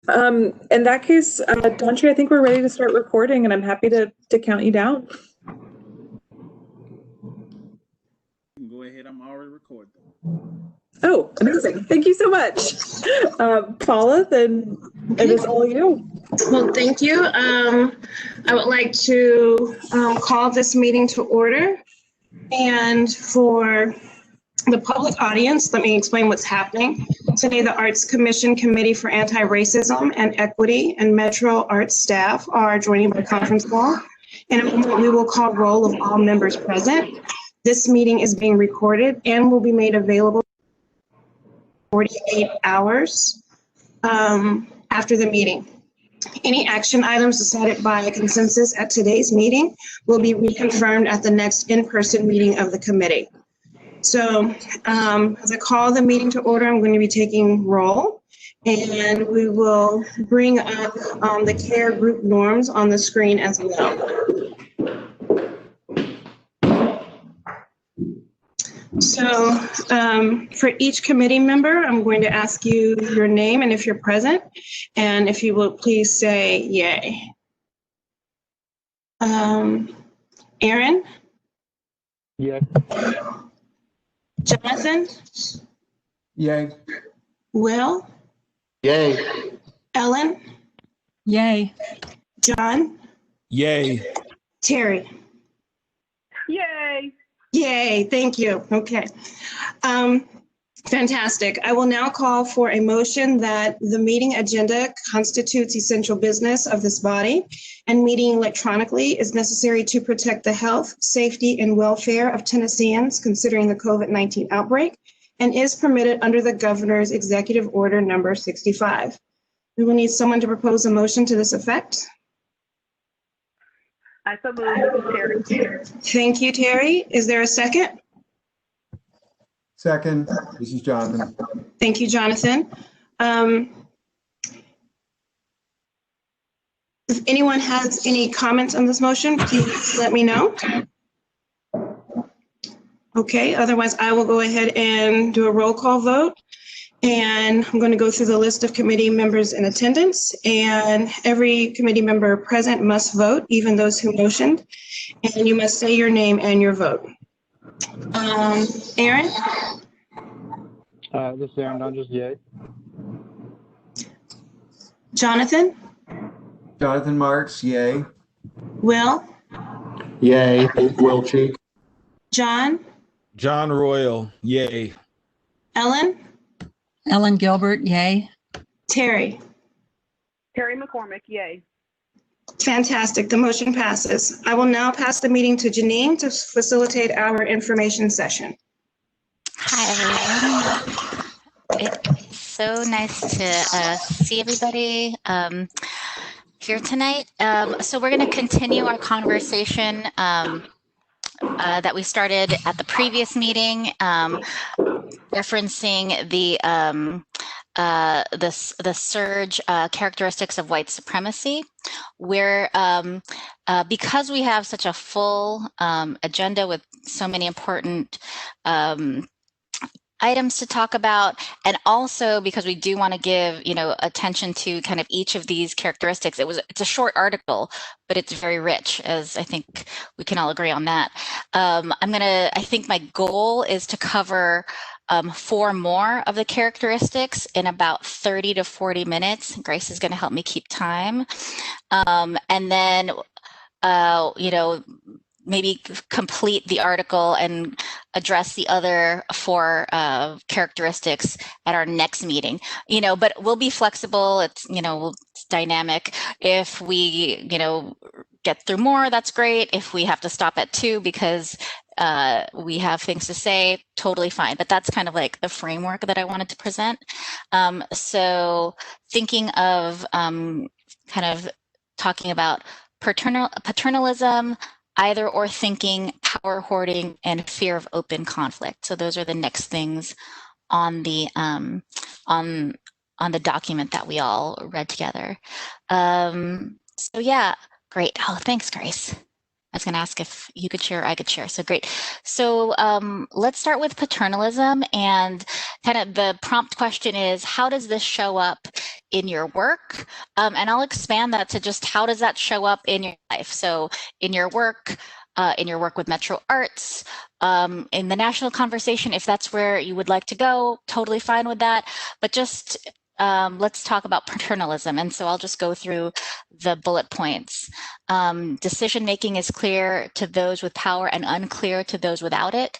In that case, Dantri, I think we're ready to start recording, and I'm happy to count you down. Go ahead, I'm already recording. Oh, amazing. Thank you so much. Paula, then it is all you. Well, thank you. I would like to call this meeting to order. And for the public audience, let me explain what's happening. Today, the Arts Commission Committee for Anti-Racism and Equity and Metro Arts staff are joining by conference call. In a moment, we will call roll of all members present. This meeting is being recorded and will be made available 48 hours after the meeting. Any action items decided by consensus at today's meeting will be reconfirmed at the next in-person meeting of the committee. So as I call the meeting to order, I'm going to be taking roll, and we will bring up the CARE group norms on the screen as well. So for each committee member, I'm going to ask you your name and if you're present, and if you will please say yay. Aaron? Yay. Jonathan? Yay. Will? Yay. Ellen? Yay. John? Yay. Terry? Yay. Yay, thank you. Okay. Fantastic. I will now call for a motion that the meeting agenda constitutes essential business of this body, and meeting electronically is necessary to protect the health, safety, and welfare of Tennesseans considering the COVID-19 outbreak, and is permitted under the governor's executive order number 65. We will need someone to propose a motion to this effect. I so move, Terry. Thank you, Terry. Is there a second? Second, this is Jonathan. Thank you, Jonathan. If anyone has any comments on this motion, please let me know. Okay, otherwise I will go ahead and do a roll call vote. And I'm going to go through the list of committee members in attendance, and every committee member present must vote, even those who motioned, and you must say your name and your vote. Aaron? This is Aaron Dunges, yay. Jonathan? Jonathan Marks, yay. Will? Yay. Will Cheek. John? John Royal, yay. Ellen? Ellen Gilbert, yay. Terry? Terry McCormick, yay. Fantastic. The motion passes. I will now pass the meeting to Janine to facilitate our information session. Hi, everyone. It's so nice to see everybody here tonight. So we're going to continue our conversation that we started at the previous meeting, referencing the surge characteristics of white supremacy, where because we have such a full agenda with so many important items to talk about, and also because we do want to give attention to kind of each of these characteristics. It's a short article, but it's very rich, as I think we can all agree on that. I think my goal is to cover 4 more of the characteristics in about 30 to 40 minutes. Grace is going to help me keep time, and then maybe complete the article and address the other 4 characteristics at our next meeting. But we'll be flexible. It's it's dynamic. If we get through more, that's great. If we have to stop at 2 because we have things to say, totally fine. But that's kind of like the framework that I wanted to present. So thinking of kind of talking about paternalism, either or thinking, power hoarding, and fear of open conflict. So those are the next things on the document that we all read together. So yeah, great. Oh, thanks, Grace. I was going to ask if you could share, I could share. So great. So let's start with paternalism, and kind of the prompt question is, how does this show up in your work. And I'll expand that to just how does that show up in your life? So in your work with Metro Arts, in the national conversation, if that's where you would like to go, totally fine with that. But just let's talk about paternalism. And so I'll just go through the bullet points. Decision making is clear to those with power and unclear to those without it.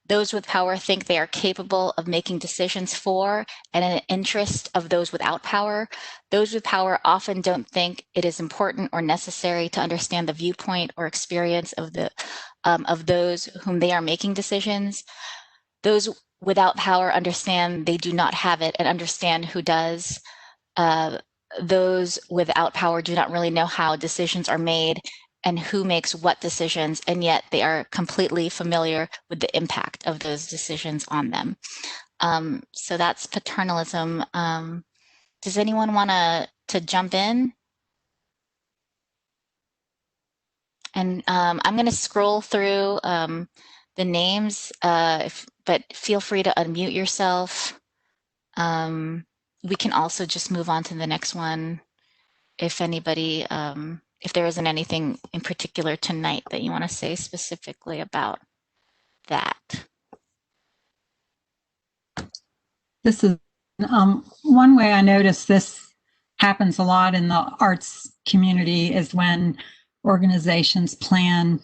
Those with power think they are capable of making decisions for and in the interest of those without power. Those with power often don't think it is important or necessary to understand the viewpoint or experience of those whom they are making decisions. Those without power understand they do not have it and understand who does. Those without power do not really know how decisions are made and who makes what decisions, and yet they are completely familiar with the impact of those decisions on them. So that's paternalism. Does anyone want to jump in? And I'm going to scroll through the names, but feel free to unmute yourself. We can also just move on to the next one if anybody, if there isn't anything in particular tonight that you want to say specifically about that. This is one way I notice this happens a lot in the arts community is when organizations plan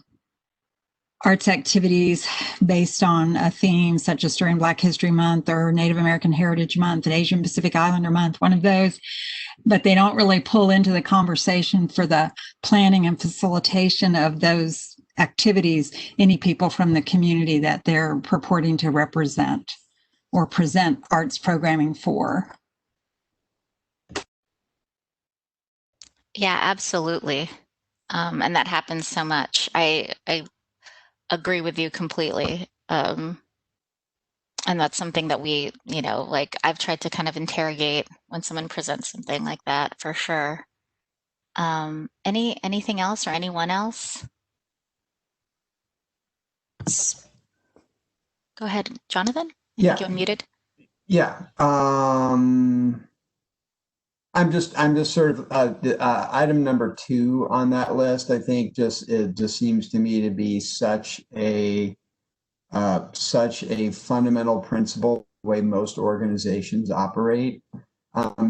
arts activities based on a theme, such as during Black History Month or Native American Heritage Month and Asian Pacific Islander Month, one of those, but they don't really pull into the conversation for the planning and facilitation of those activities any people from the community that they're purporting to represent or present arts programming for. Yeah, absolutely. And that happens so much. I agree with you completely. And that's something that we, like I've tried to kind of interrogate when someone presents something like that for sure. Anything else or anyone else? Go ahead, Jonathan. Yeah. You're unmuted. Yeah. I'm just sort of item number 2 on that list. I think it just seems to me to be such a fundamental principle the way most organizations operate,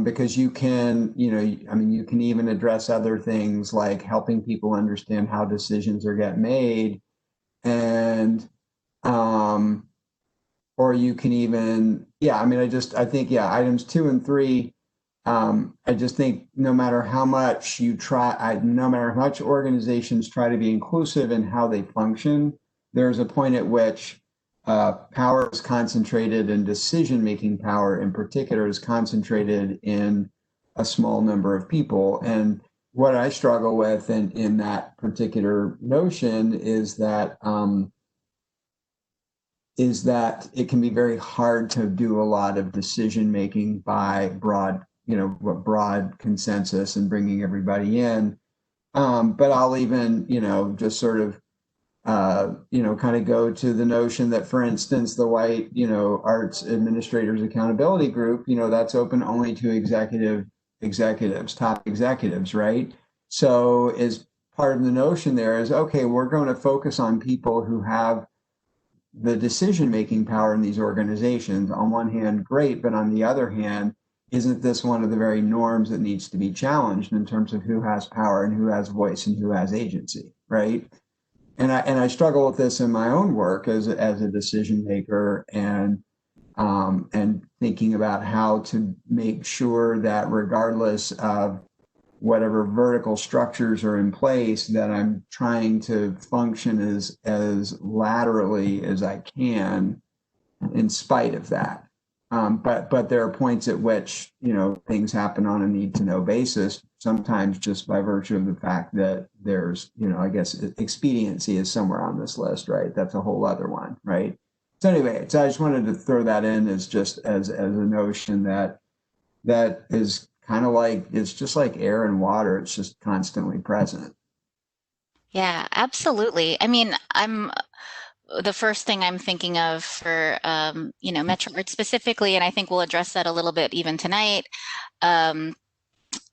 because you can you can even address other things like helping people understand how decisions are get made, and or you can even I think items 2 and 3. I just think no matter how much no matter how much organizations try to be inclusive in how they function, there's a point at which power is concentrated, and decision-making power in particular is concentrated in a small number of people. And what I struggle with in that particular notion is that it can be very hard to do a lot of decision-making by broad consensus and bringing everybody in. But I'll even, just sort of, kind of go to the notion that, for instance, the white, arts administrators accountability group, that's open only to top executives, right? So is part of the notion there is, okay, we're going to focus on people who have the decision-making power in these organizations. On one hand, great, but on the other hand, isn't this one of the very norms that needs to be challenged in terms of who has power and who has voice and who has agency, right? And I struggle with this in my own work as a decision maker, and thinking about how to make sure that regardless of whatever vertical structures are in place, that I'm trying to function as laterally as I can in spite of that. But there are points at which, things happen on a need to know basis, sometimes just by virtue of the fact that there's, I guess expediency is somewhere on this list, right? That's a whole other one, right? So anyway, so I just wanted to throw that in as a notion that is kind of like, it's just like air and water. It's just constantly present. Yeah, absolutely. I mean, the first thing I'm thinking of for, Metro Arts specifically, and I think we'll address that a little bit even tonight, and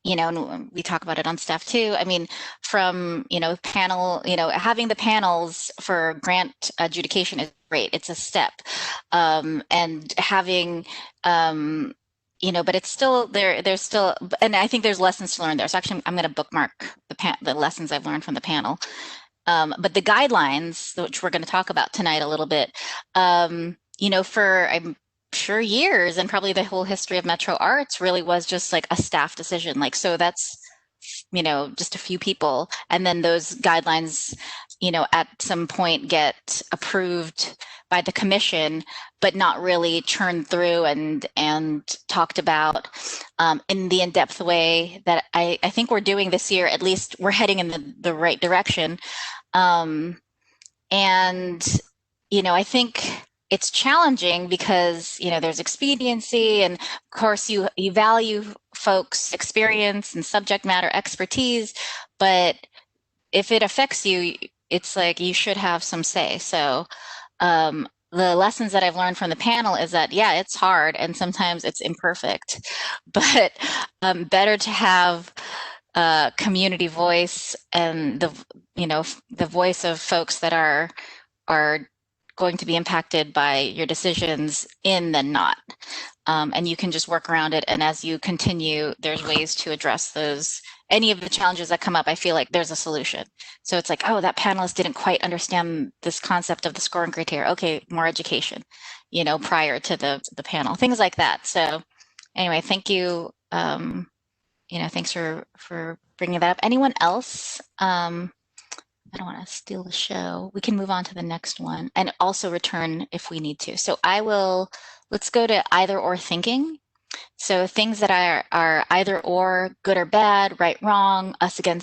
we talk about it on staff too. I mean, from, panel, having the panels for grant adjudication is great. It's a step. And having, but it's still there's still, and I think there's lessons to learn there. So actually, I'm going to bookmark the lessons I've learned from the panel. But the guidelines, which we're going to talk about tonight a little bit, for I'm sure years and probably the whole history of Metro Arts really was just like a staff decision. Like, so that's, just a few people. And then those guidelines, at some point get approved by the commission, but not really churned through and talked about in the in-depth way that I think we're doing this year. At least we're heading in the right direction. And, I think it's challenging because, there's expediency, and of course you value folks' experience and subject matter expertise, but if it affects you, it's like you should have some say. So the lessons that I've learned from the panel is that, yeah, it's hard and sometimes it's imperfect, but better to have community voice and the voice of folks that are going to be impacted by your decisions in than not. And you can just work around it. And as you continue, there's ways to address any of the challenges that come up. I feel like there's a solution. So it's like, oh, that panelist didn't quite understand this concept of the scoring criteria. Okay, more education, prior to the panel, things like that. So anyway, thank you. Thanks for bringing that up. Anyone else? I don't want to steal the show. We can move on to the next one and also return if we need to. So let's go to either or thinking. So things that are either or, good or bad, right, wrong, us and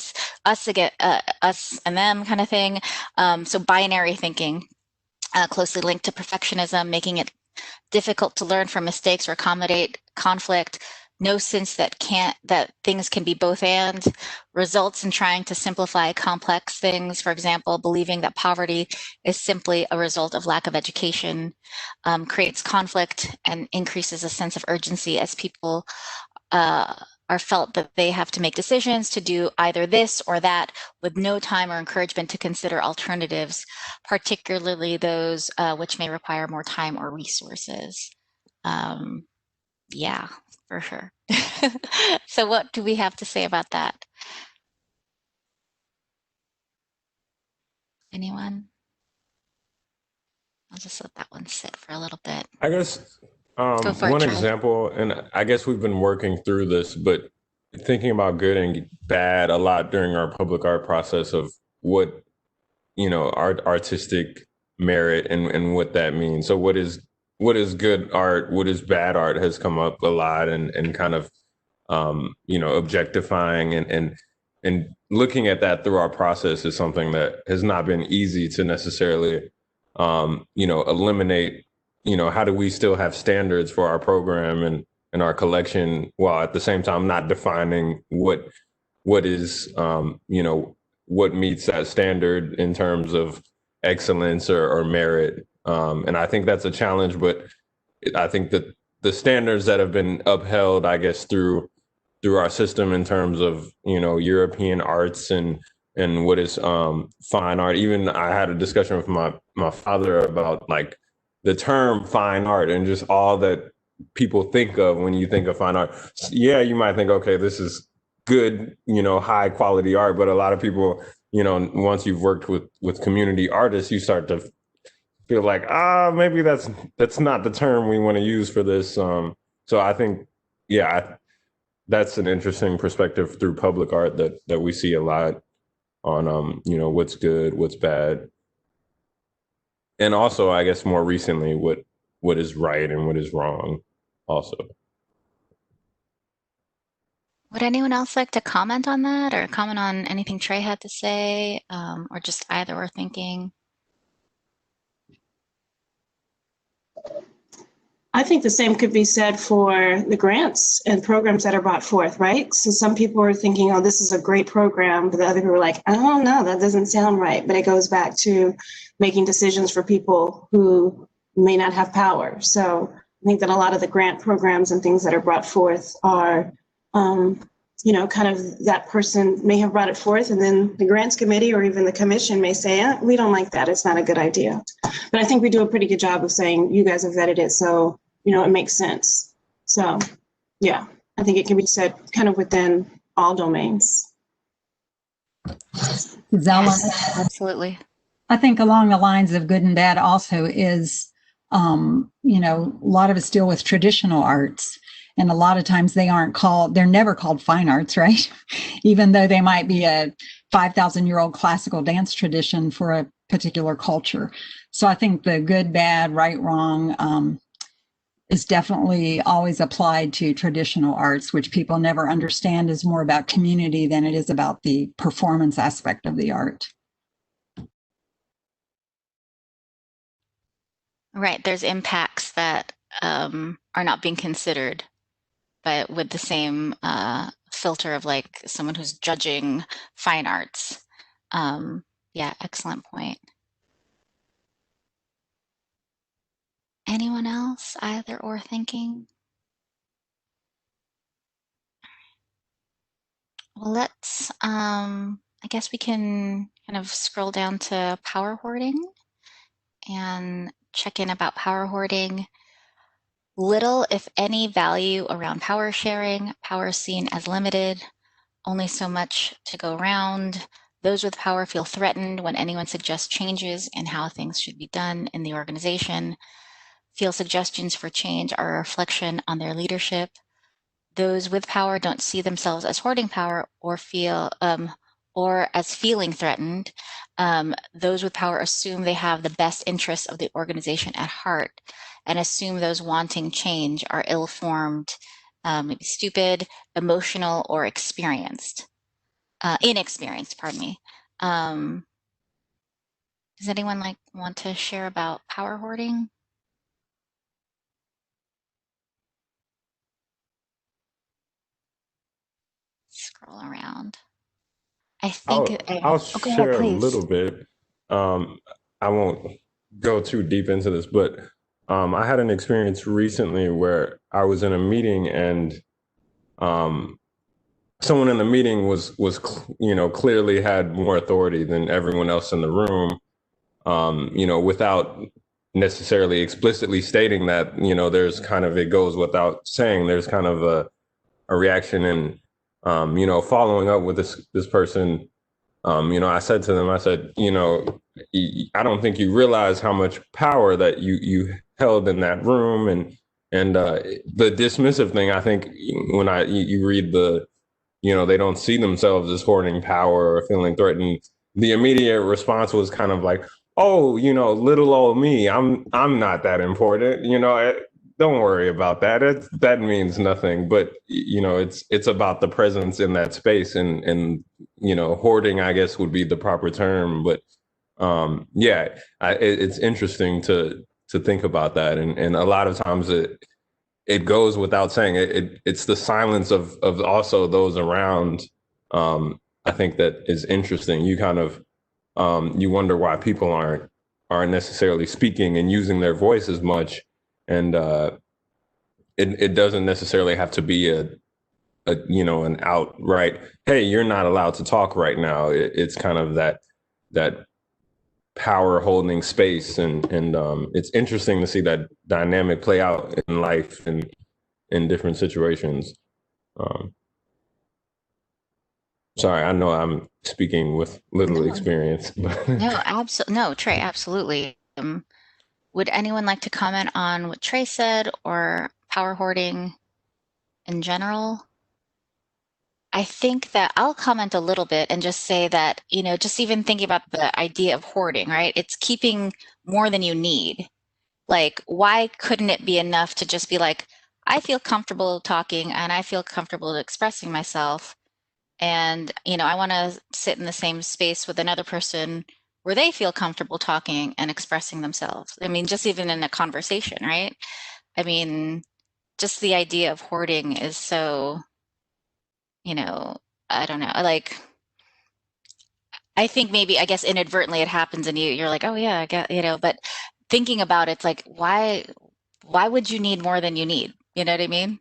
them kind of thing. So binary thinking, closely linked to perfectionism, making it difficult to learn from mistakes or accommodate conflict. No sense that things can be both and, results in trying to simplify complex things. For example, believing that poverty is simply a result of lack of education, creates conflict and increases a sense of urgency as people are felt that they have to make decisions to do either this or that with no time or encouragement to consider alternatives, particularly those which may require more time or resources. Yeah, for sure. So what do we have to say about that? Anyone? I'll just let that one sit for a little bit. I guess Go for it, one Charlie. example, and I guess we've been working through this, but thinking about good and bad a lot during our public art process of what, artistic merit and what that means. So what is good art, what is bad art has come up a lot, and kind of, objectifying and looking at that through our process is something that has not been easy to necessarily, eliminate. How do we still have standards for our program and our collection while at the same time not defining what is, what meets that standard in terms of excellence or merit. And I think that's a challenge, but I think that the standards that have been upheld, I guess, through our system in terms of, European arts and what is fine art. Even I had a discussion with my father about like the term fine art and just all that people think of when you think of fine art. Yeah, you might think, okay, this is good, high quality art, but a lot of people, once you've worked with community artists, you start to feel like, maybe that's not the term we want to use for this. So I think, that's an interesting perspective through public art that we see a lot on, what's good, what's bad. And also, I guess more recently, what is right and what is wrong also. Would anyone else like to comment on that or comment on anything Trey had to say, or just either or thinking? I think the same could be said for the grants and programs that are brought forth, right? So some people are thinking, oh, this is a great program, but the other people are like, I don't know, that doesn't sound right. But it goes back to making decisions for people who may not have power. So I think that a lot of the grant programs and things that are brought forth are, kind of that person may have brought it forth, and then the grants committee or even the commission may say, we don't like that. It's not a good idea. But I think we do a pretty good job of saying, you guys have vetted it, so, it makes sense. So, yeah, I think it can be said kind of within all domains. Zella, Absolutely. I think along the lines of good and bad also is, a lot of us deal with traditional arts. And a lot of times they're never called fine arts, right? Even though they might be a 5,000-year-old classical dance tradition for a particular culture. So I think the good, bad, right, wrong is definitely always applied to traditional arts, which people never understand is more about community than it is about the performance aspect of the art. Right. There's impacts that are not being considered, but with the same filter of like someone who's judging fine arts. Yeah, excellent point. Anyone else, either or thinking? Well, let's, I guess we can kind of scroll down to power hoarding and check in about power hoarding. Little, if any, value around power sharing. Power is seen as limited, only so much to go around. Those with power feel threatened when anyone suggests changes in how things should be done in the organization. Feel suggestions for change are a reflection on their leadership. Those with power don't see themselves as hoarding power or feel or as feeling threatened. Those with power assume they have the best interests of the organization at heart and assume those wanting change are ill-formed, maybe stupid, emotional, or inexperienced, pardon me. Does anyone want to share about power hoarding? Scroll around. I think I'll go ahead, share a please. little bit. I won't go too deep into this, but I had an experience recently where I was in a meeting and someone in the meeting was clearly had more authority than everyone else in the room, without necessarily explicitly stating that, there's kind of, it goes without saying, there's kind of a reaction. And following up with this person, I said to them, I said, I don't think you realize how much power that you held in that room. And the dismissive thing, I think when you read they don't see themselves as hoarding power or feeling threatened, the immediate response was kind of like, oh, little old me, I'm not that important, don't worry about that. That means nothing. But it's about the presence in that space, and hoarding, I guess, would be the proper term. But it's interesting to think about that, and a lot of times it goes without saying. It's the silence of also those around. I think that is interesting. You kind of you wonder why people aren't necessarily speaking and using their voice as much. And it doesn't necessarily have to be an outright, hey, you're not allowed to talk right now. It's kind of that power holding space, and it's interesting to see that dynamic play out in life and in different situations. Sorry, I know I'm speaking with little experience. No, Trey, absolutely. Would anyone like to comment on what Trey said or power hoarding in general? I think that I'll comment a little bit and just say that, just even thinking about the idea of hoarding, right? It's keeping more than you need. Like, why couldn't it be enough to just be like, I feel comfortable talking and I feel comfortable expressing myself. And, I want to sit in the same space with another person where they feel comfortable talking and expressing themselves. I mean, just even in a conversation, right? I mean, just the idea of hoarding is so, I don't know, like, I think maybe, I guess inadvertently it happens and you're like, oh yeah, I get, but thinking about it, it's like, why would you need more than you need? You know what I mean?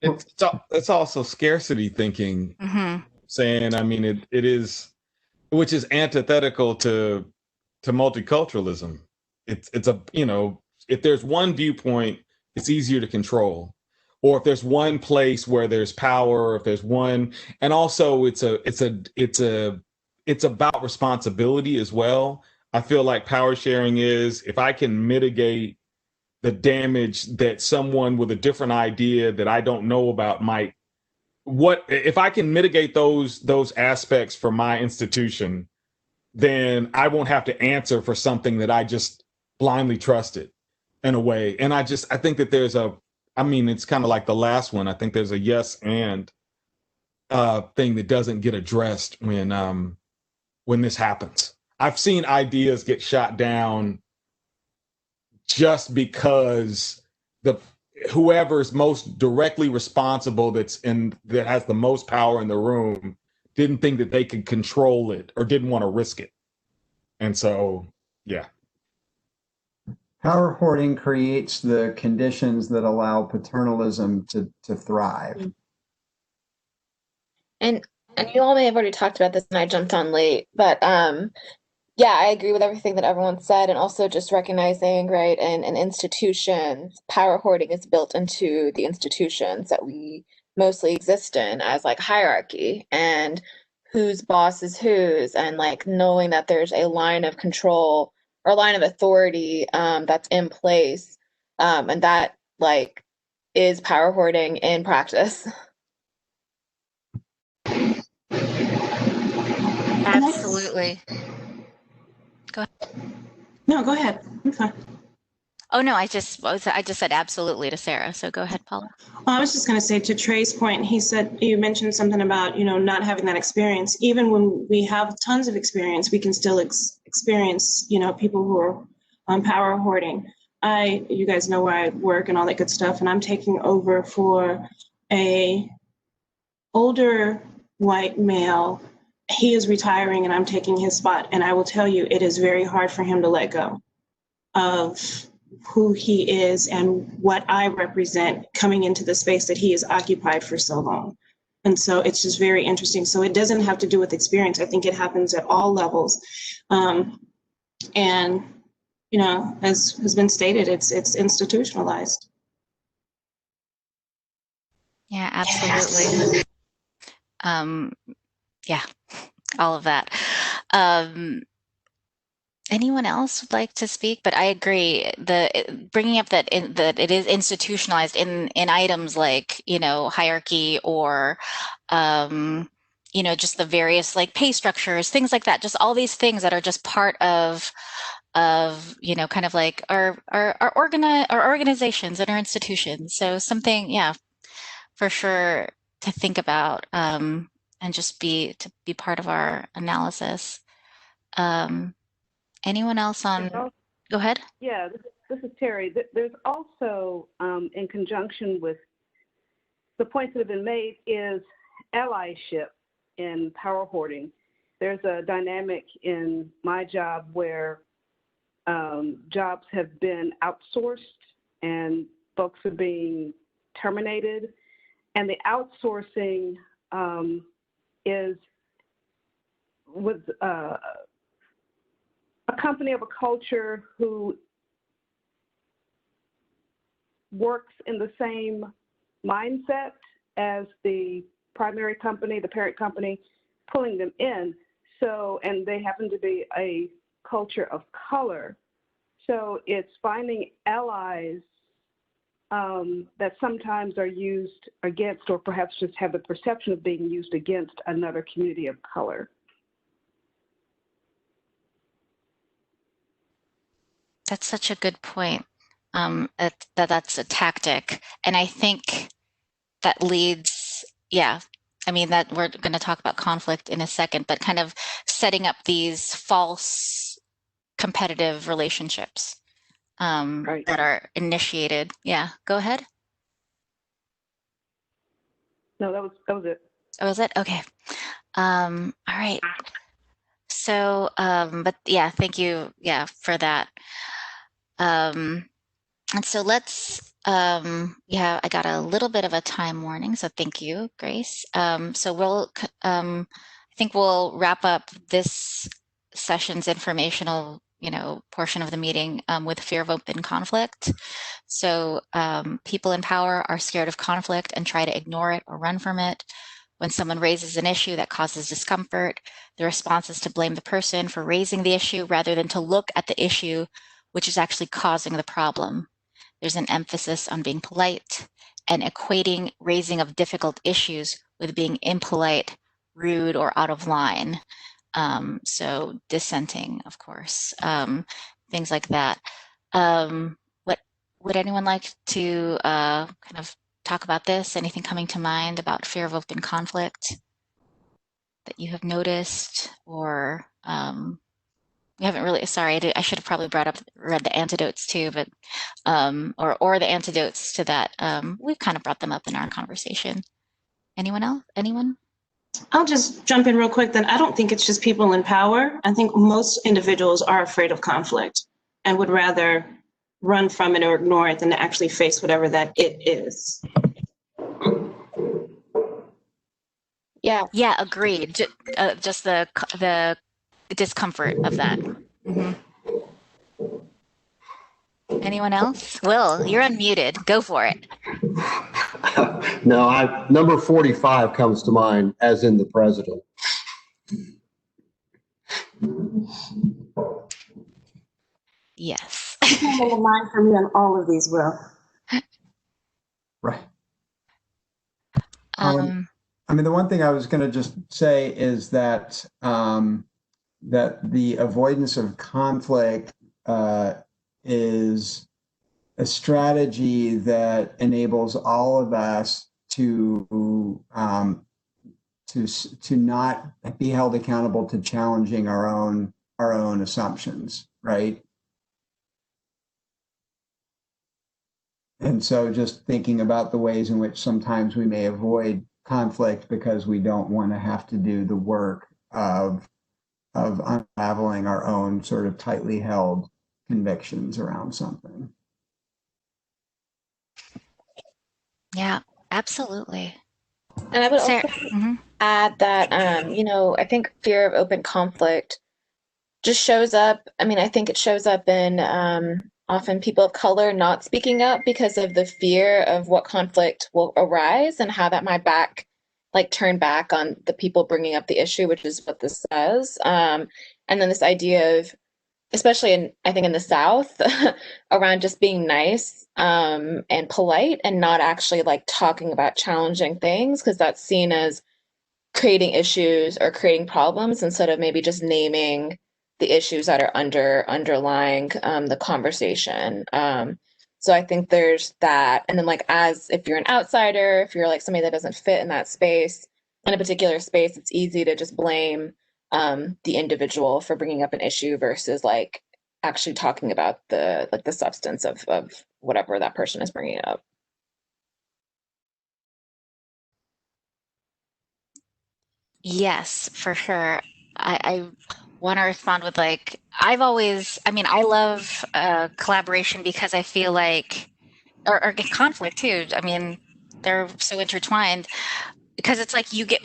It's also scarcity thinking, Mm-hmm. saying, I mean, it is, which is antithetical to multiculturalism. It's a, if there's one viewpoint, it's easier to control. Or if there's one place where there's power, or if there's one, and also it's about responsibility as well. I feel like power sharing is, if I can mitigate the damage that someone with a different idea that I don't know about might, what if I can mitigate those aspects for my institution, then I won't have to answer for something that I just blindly trusted, in a way. And I think that it's kind of like the last one. I think there's a yes and thing that doesn't get addressed when this happens. I've seen ideas get shot down just because the whoever's most directly responsible, that has the most power in the room, didn't think that they could control it or didn't want to risk it. And so, yeah. Power hoarding creates the conditions that allow paternalism to thrive. And you all may have already talked about this and I jumped on late, but yeah, I agree with everything that everyone said, and also just recognizing, right, and an institution, power hoarding is built into the institutions that we mostly exist in as like hierarchy, and whose boss is whose, and like knowing that there's a line of control or line of authority that's in place, and that like is power hoarding in practice. Absolutely. Go ahead. No, go ahead. I'm fine. Oh no, I just said absolutely to Sarah. So go ahead, Paula. Well, I was just going to say, to Trey's point, you mentioned something about, not having that experience. Even when we have tons of experience, we can still experience, people who are power hoarding. You guys know where I work and all that good stuff, and I'm taking over for a older white male. He is retiring and I'm taking his spot. And I will tell you, it is very hard for him to let go of who he is and what I represent coming into the space that he has occupied for so long. And so it's just very interesting. So it doesn't have to do with experience. I think it happens at all levels. And, as has been stated, it's institutionalized. Yeah, absolutely. Yeah, all of that. Anyone else would like to speak? But I agree. Bringing up that it is institutionalized in items like hierarchy or just the various like pay structures, things like that. Just all these things that are just part of kind of like our organizations and our institutions. So something, yeah, for sure to think about and just be part of our analysis. Anyone else on? Go ahead. Yeah, this is Terry. There's also, in conjunction with the points that have been made, is allyship in power hoarding. There's a dynamic in my job where jobs have been outsourced and folks are being terminated. And the outsourcing is with a company of a culture who works in the same mindset as the primary company, the parent company, pulling them in. So, and they happen to be a culture of color. So it's finding allies that sometimes are used against, or perhaps just have the perception of being used against, another community of color. That's such a good point. That's a tactic. And I think that leads, yeah, I mean, that we're going to talk about conflict in a second, but kind of setting up these false competitive relationships that are initiated. Yeah, go ahead. No, that was it. Oh, is it? Okay. All right. So, but yeah, thank you, yeah, for that. And so let's, yeah, I got a little bit of a time warning, so thank you, Grace. So we'll, I think we'll wrap up this session's informational, portion of the meeting with fear of open conflict. So people in power are scared of conflict and try to ignore it or run from it. When someone raises an issue that causes discomfort, the response is to blame the person for raising the issue rather than to look at the issue which is actually causing the problem. There's an emphasis on being polite and equating raising of difficult issues with being impolite, rude, or out of line. So dissenting, of course, things like that. What would anyone like to kind of talk about this? Anything coming to mind about fear of open conflict that you have noticed, or we haven't really, sorry, I should have probably read the antidotes too, but, or the antidotes to that. We've kind of brought them up in our conversation. Anyone else? Anyone? I'll just jump in real quick then. I don't think it's just people in power. I think most individuals are afraid of conflict and would rather run from it or ignore it than to actually face whatever that it is. Yeah, agreed. Just the discomfort of that. Mm-hmm. Anyone else? Will, you're unmuted. Go for it. No, number 45 comes to mind, as in the president. Yes. Mind for me on all of these, Will. Right. I mean, the one thing I was going to just say is that that the avoidance of conflict is a strategy that enables all of us to not be held accountable to challenging our own assumptions, right? And so just thinking about the ways in which sometimes we may avoid conflict because we don't want to have to do the work of unraveling our own sort of tightly held convictions around something. Yeah, absolutely. And I would Sarah, also add that, I think fear of open conflict just shows up. I mean, I think it shows up in often people of color not speaking up because of the fear of what conflict will arise and how that might turn back on the people bringing up the issue, which is what this says. And then this idea of, especially I think in the South, around just being nice and polite and not actually talking about challenging things, because that's seen as creating issues or creating problems instead of maybe just naming the issues that are underlying the conversation. So I think there's that. And then as if you're an outsider, if you're somebody that doesn't fit in that space, in a particular space, it's easy to just blame the individual for bringing up an issue versus actually talking about the substance of whatever that person is bringing up. yes, for sure. I want to respond with I love collaboration because I feel or conflict too. I mean, they're so intertwined because it's you get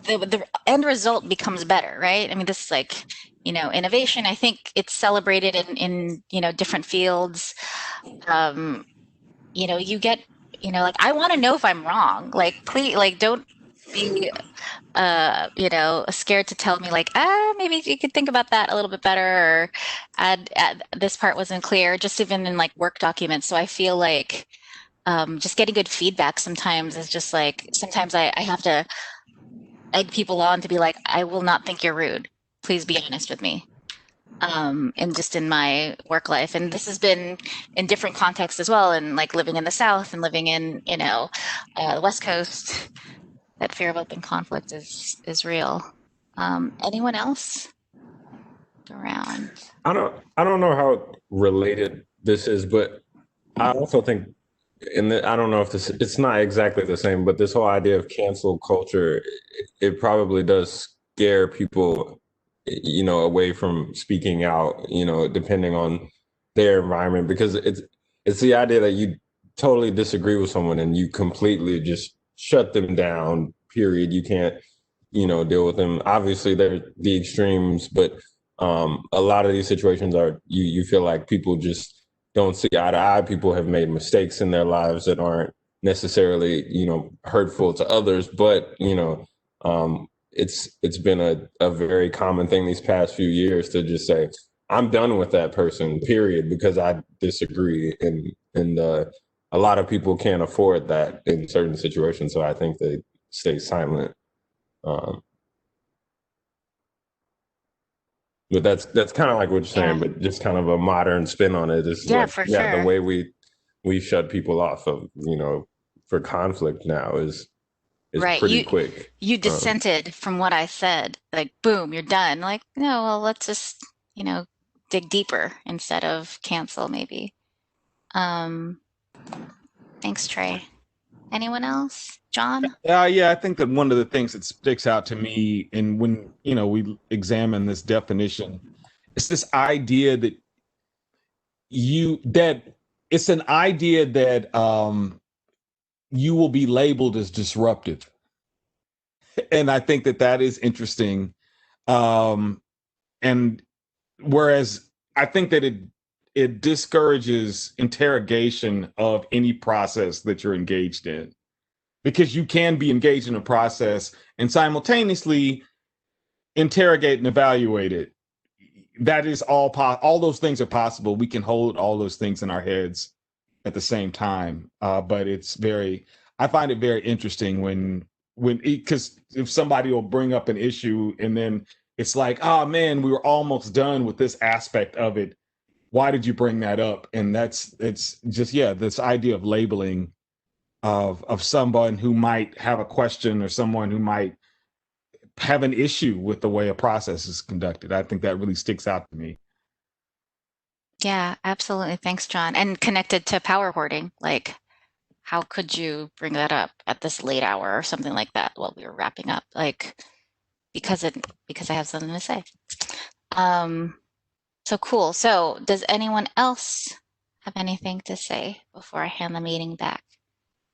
the end result becomes better, right? I mean, this is innovation. I think it's celebrated in different fields. You get, I want to know if I'm wrong. Please, don't be scared to tell me maybe you could think about that a little bit better, or add this part wasn't clear, just even in work documents. So I feel just getting good feedback sometimes is just sometimes I have to egg people on to be I will not think you're rude. Please be honest with me. And just in my work life. And this has been in different contexts as well. And living in the South and living in, the West Coast, that fear of open conflict is real. Anyone else around? I don't know how related this is, but I also think, and I don't know if it's not exactly the same, but this whole idea of cancel culture, it probably does scare people, away from speaking out, depending on their environment, because it's the idea that you totally disagree with someone and you completely just shut them down, period. You can't, deal with them. Obviously, they're the extremes, but a lot of these situations are you feel like people just don't see eye to eye. People have made mistakes in their lives that aren't necessarily, hurtful to others, but it's been a very common thing these past few years to just say, I'm done with that person, period, because I disagree. And a lot of people can't afford that in certain situations. So I think they stay silent. But that's kind of like what you're saying, but just kind of a modern spin on it. It's Yeah, for sure. The way we shut people off of, for conflict now is right. Pretty quick. You dissented from what I said, like, boom, you're done. Like, no, well, let's just, dig deeper instead of cancel maybe. Thanks, Trey. Anyone else? John? Yeah, I think that one of the things that sticks out to me, and when we examine this definition, it's this idea that it's an idea that you will be labeled as disruptive, and I think that is interesting. And whereas I think that it discourages interrogation of any process that you're engaged in, because you can be engaged in a process and simultaneously interrogate and evaluate it. That is all those things are possible. We can hold all those things in our heads at the same time. But I find it very interesting because if somebody will bring up an issue and then it's like, oh man, we were almost done with this aspect of it. Why did you bring that up? And it's just, this idea of labeling of someone who might have a question or someone who might have an issue with the way a process is conducted. I think that really sticks out to me. Yeah, absolutely. Thanks, John. And connected to power hoarding, like, how could you bring that up at this late hour or something like that while we were wrapping up? Like, because I have something to say. So cool. So does anyone else have anything to say before I hand the meeting back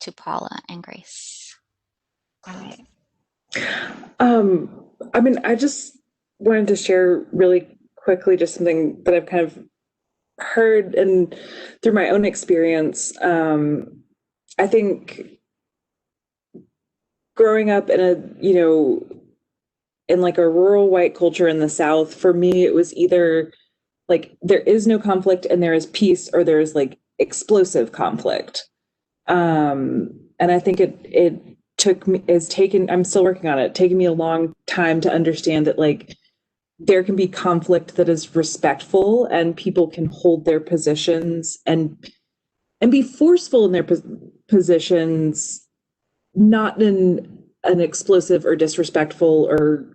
to Paula and Grace? All right. I just wanted to share really quickly just something that I've kind of heard and through my own experience. I think growing up in in like a rural white culture in the South, for me, it was either like there is no conflict and there is peace, or there is like explosive conflict. And I think I'm still working on it, taking me a long time to understand that like there can be conflict that is respectful and people can hold their positions and be forceful in their positions, not in an explosive or disrespectful or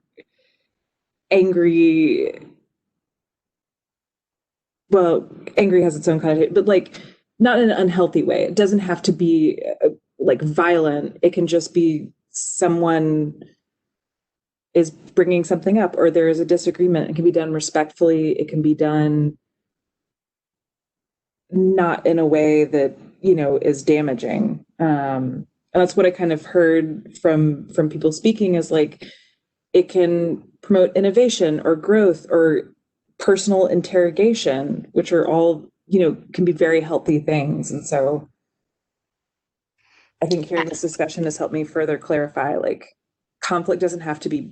angry. Well, angry has its own connotation, but like not in an unhealthy way. It doesn't have to be like violent. It can just be someone is bringing something up or there is a disagreement. It can be done respectfully. It can be done not in a way that, is damaging. And that's what I kind of heard from people speaking, is like, it can promote innovation or growth or personal interrogation, which are all, can be very healthy things. And so I think hearing this discussion has helped me further clarify, like, conflict doesn't have to be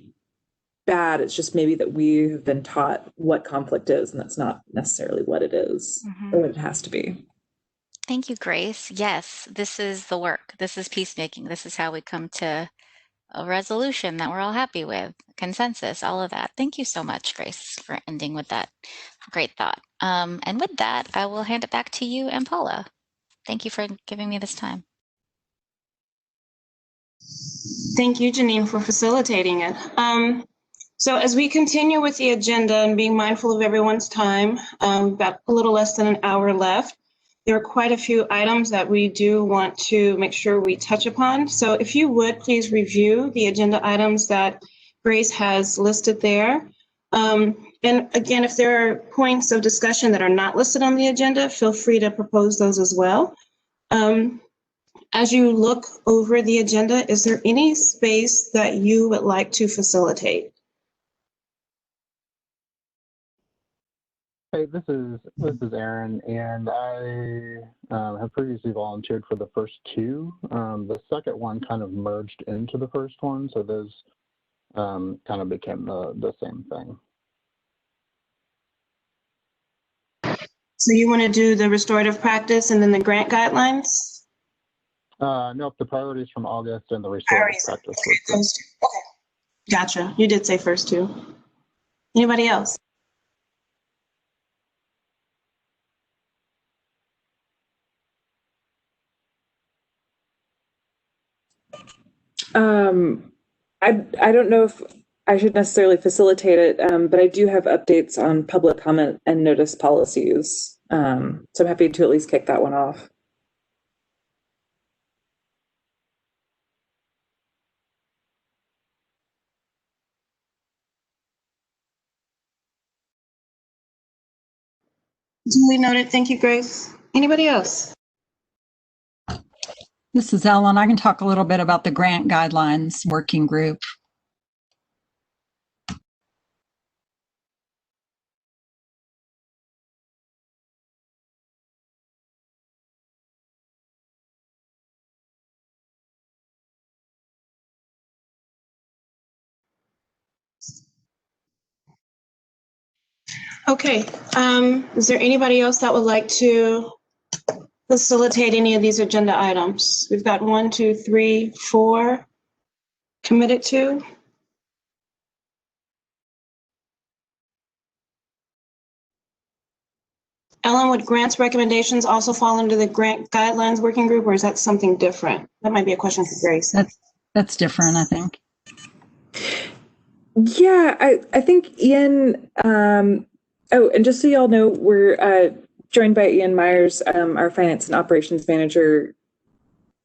bad. It's just maybe that we have been taught what conflict is, and that's not necessarily what it is or what it has to be. Thank you, Grace. Yes, this is the work. This is peacemaking. This is how we come to a resolution that we're all happy with, consensus, all of that. Thank you so much, Grace, for ending with that great thought. And with that, I will hand it back to you and Paula. Thank you for giving me this time. Thank you, Janine, for facilitating it. So as we continue with the agenda and being mindful of everyone's time, we've got a little less than an hour left. There are quite a few items that we do want to make sure we touch upon. So if you would, please review the agenda items that Grace has listed there. And again, if there are points of discussion that are not listed on the agenda, feel free to propose those as well. As you look over the agenda, is there any space that you would like to facilitate? Hey, this is Aaron, and I have previously volunteered for the first two. The second one kind of merged into the first one, so those kind of became the same thing. So you want to do the restorative practice and then the grant guidelines? Nope, the priorities from August and the restorative practice. Okay, gotcha. You did say first two. Anybody else? I don't know if I should necessarily facilitate it, but I do have updates on public comment and notice policies. So I'm happy to at least kick that one off. Duly noted. Thank you, Grace. Anybody else? This is Ellen. I can talk a little bit about the grant guidelines working group. Okay. Is there anybody else that would like to facilitate any of these agenda items? We've got 1, 2, 3, 4 committed to. Ellen, would grants recommendations also fall under the grant guidelines working group, or is that something different? That might be a question for Grace. That's different, I think. Yeah, I think Ian, oh, and just so y'all know, we're joined by Ian Myers, our finance and operations manager,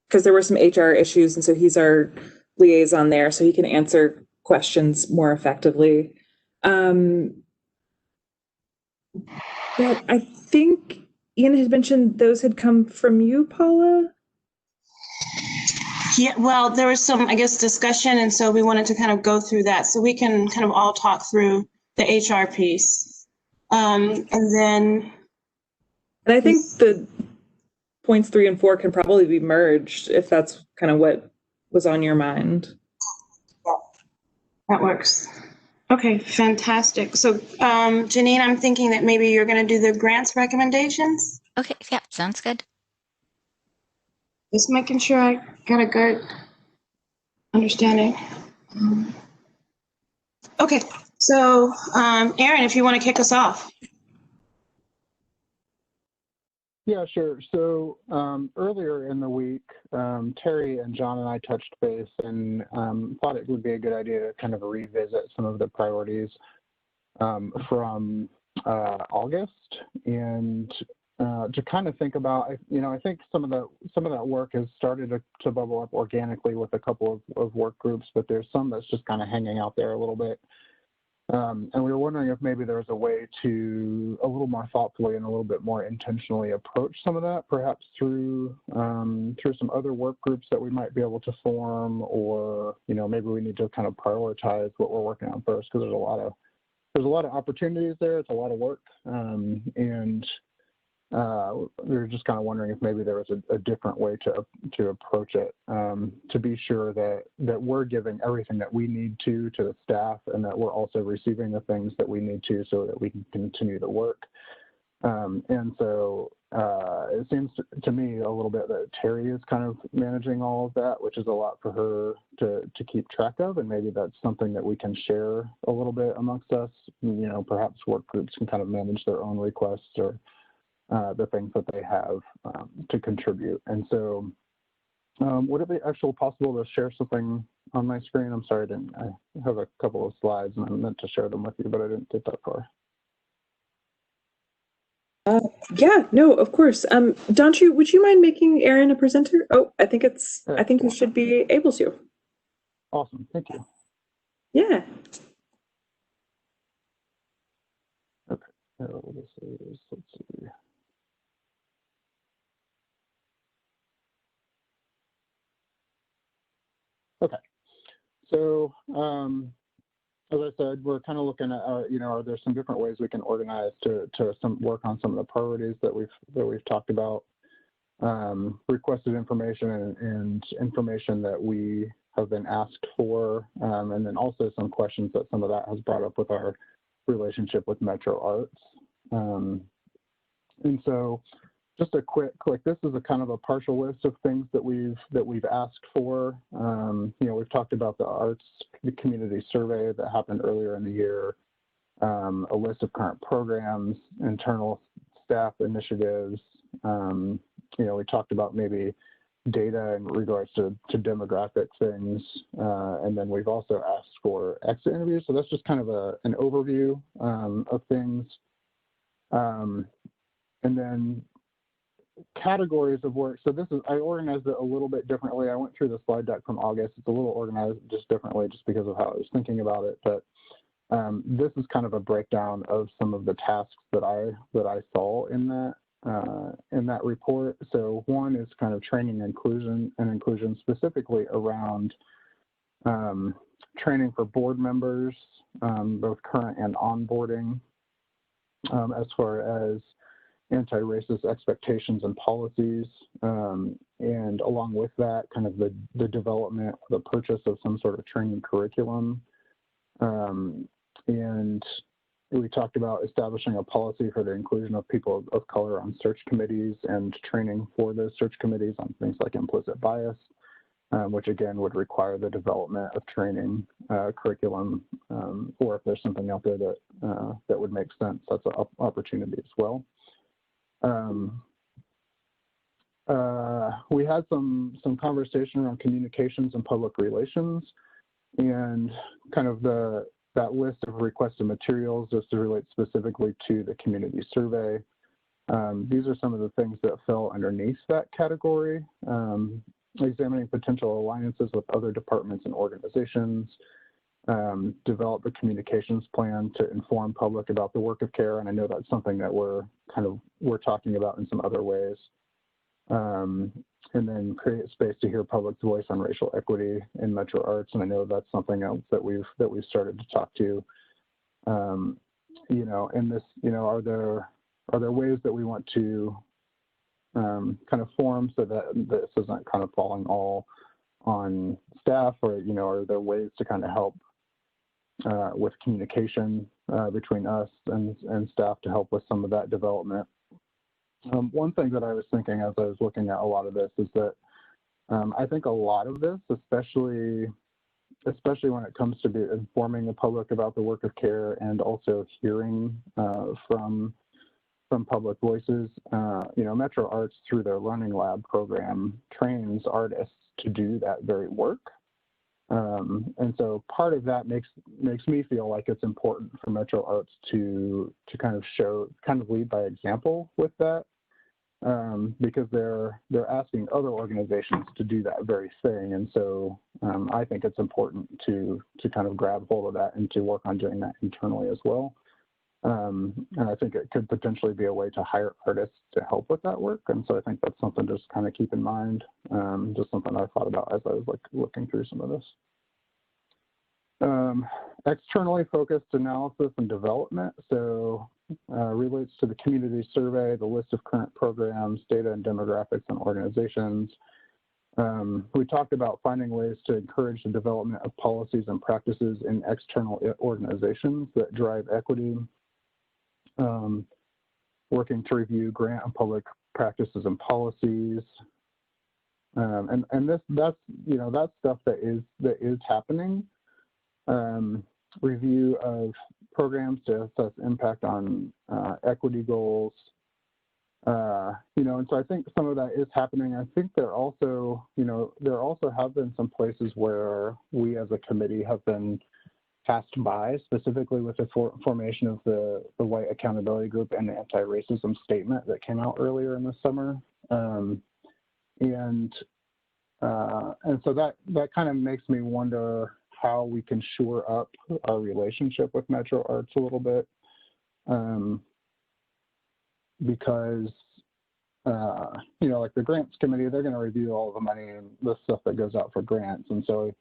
because there were some HR issues, and so he's our liaison there, so he can answer questions more effectively. But I think Ian had mentioned those had come from you, Paula? Yeah, well, there was some, I guess, discussion, and so we wanted to kind of go through that so we can kind of all talk through the HR piece. And then. And I think the points 3 and 4 can probably be merged if that's kind of what was on your mind. That works. Okay, fantastic. So Janine, I'm thinking that maybe you're going to do the grants recommendations. Okay, yeah, sounds good. Just making sure I got a good understanding. Okay, so Aaron, if you want to kick us off. Yeah, sure. So earlier in the week, Terry and John and I touched base and thought it would be a good idea to kind of revisit some of the priorities from August, and to kind of think about, I think some of that work has started to bubble up organically with a couple of work groups, but there's some that's just kind of hanging out there a little bit. And we were wondering if maybe there's a way to a little more thoughtfully and a little bit more intentionally approach some of that, perhaps through some other work groups that we might be able to form, or maybe we need to kind of prioritize what we're working on first, because there's a lot of opportunities there. It's a lot of work, and we were just kind of wondering if maybe there was a different way to approach it, to be sure that we're giving everything that we need to the staff, and that we're also receiving the things that we need to so that we can continue the work. And so it seems to me a little bit that Terry is kind of managing all of that, which is a lot for her to keep track of, and maybe that's something that we can share a little bit amongst us. Perhaps work groups can kind of manage their own requests or the things that they have to contribute. And so Would it be actually possible to share something on my screen? I'm sorry, I have a couple of slides and I meant to share them with you, but I didn't get that far. Yeah, no, of course. Donchu, would you mind making Aaron a presenter? Oh, I think you should be able to. Awesome, thank you. Yeah. Okay, let's see. Okay, so as I said, we're kind of looking at, are there some different ways we can organize to work on some of the priorities that we've talked about, requested information and information that we have been asked for, and then also some questions that some of that has brought up with our relationship with Metro Arts. And so just a quick, this is a kind of a partial list of things that we've asked for. We've talked about the community survey that happened earlier in the year, a list of current programs, internal staff initiatives. We talked about maybe data in regards to demographic things, and then we've also asked for exit interviews. So that's just kind of an overview of things, and then categories of work. So I organized it a little bit differently. I went through the slide deck from August. It's a little organized just differently, just because of how I was thinking about it. But this is kind of a breakdown of some of the tasks that I saw in that report. So one is kind of training and inclusion specifically around training for board members, both current and onboarding, as far as anti-racist expectations and policies, and along with that, kind of the development, the purchase of some sort of training curriculum. And we talked about establishing a policy for the inclusion of people of color on search committees and training for those search committees on things like implicit bias, which again would require the development of training curriculum, or if there's something out there that would make sense, that's an opportunity as well. We had some conversation around communications and public relations, and kind of that list of requested materials just to relate specifically to the community survey. These are some of the things that fell underneath that category. Examining potential alliances with other departments and organizations, develop a communications plan to inform public about the work of care. And I know that's something that we're talking about in some other ways. And then create space to hear public's voice on racial equity in Metro Arts. And I know that's something else that we've started to talk to. And this, are there ways that we want to kind of form so that this isn't kind of falling all on staff, or are there ways to kind of help with communication between us and staff to help with some of that development. One thing that I was thinking as I was looking at a lot of this is that I think a lot of this, especially when it comes to informing the public about the work of care and also hearing from public voices, Metro Arts through their Learning Lab program trains artists to do that very work. And so part of that makes me feel like it's important for Metro Arts to kind of lead by example with that, because they're asking other organizations to do that very thing. And so I think it's important to kind of grab hold of that and to work on doing that internally as well. And I think it could potentially be a way to hire artists to help with that work. And so I think that's something to just kind of keep in mind, just something I thought about as I was looking through some of this. Externally focused analysis and development. So relates to the community survey, the list of current programs, data and demographics and organizations. We talked about finding ways to encourage the development of policies and practices in external organizations that drive equity. Working to review grant and public practices and policies, and that's stuff that is happening. Review of programs to assess impact on equity goals. And so I think some of that is happening. I think there also have been some places where we as a committee have been passed by, specifically with the formation of the White Accountability Group and the Anti-Racism Statement that came out earlier in the summer. And so that kind of makes me wonder how we can shore up our relationship with Metro Arts a little bit. Because, like the grants committee, they're going to review all the money and the stuff that goes out for grants. And so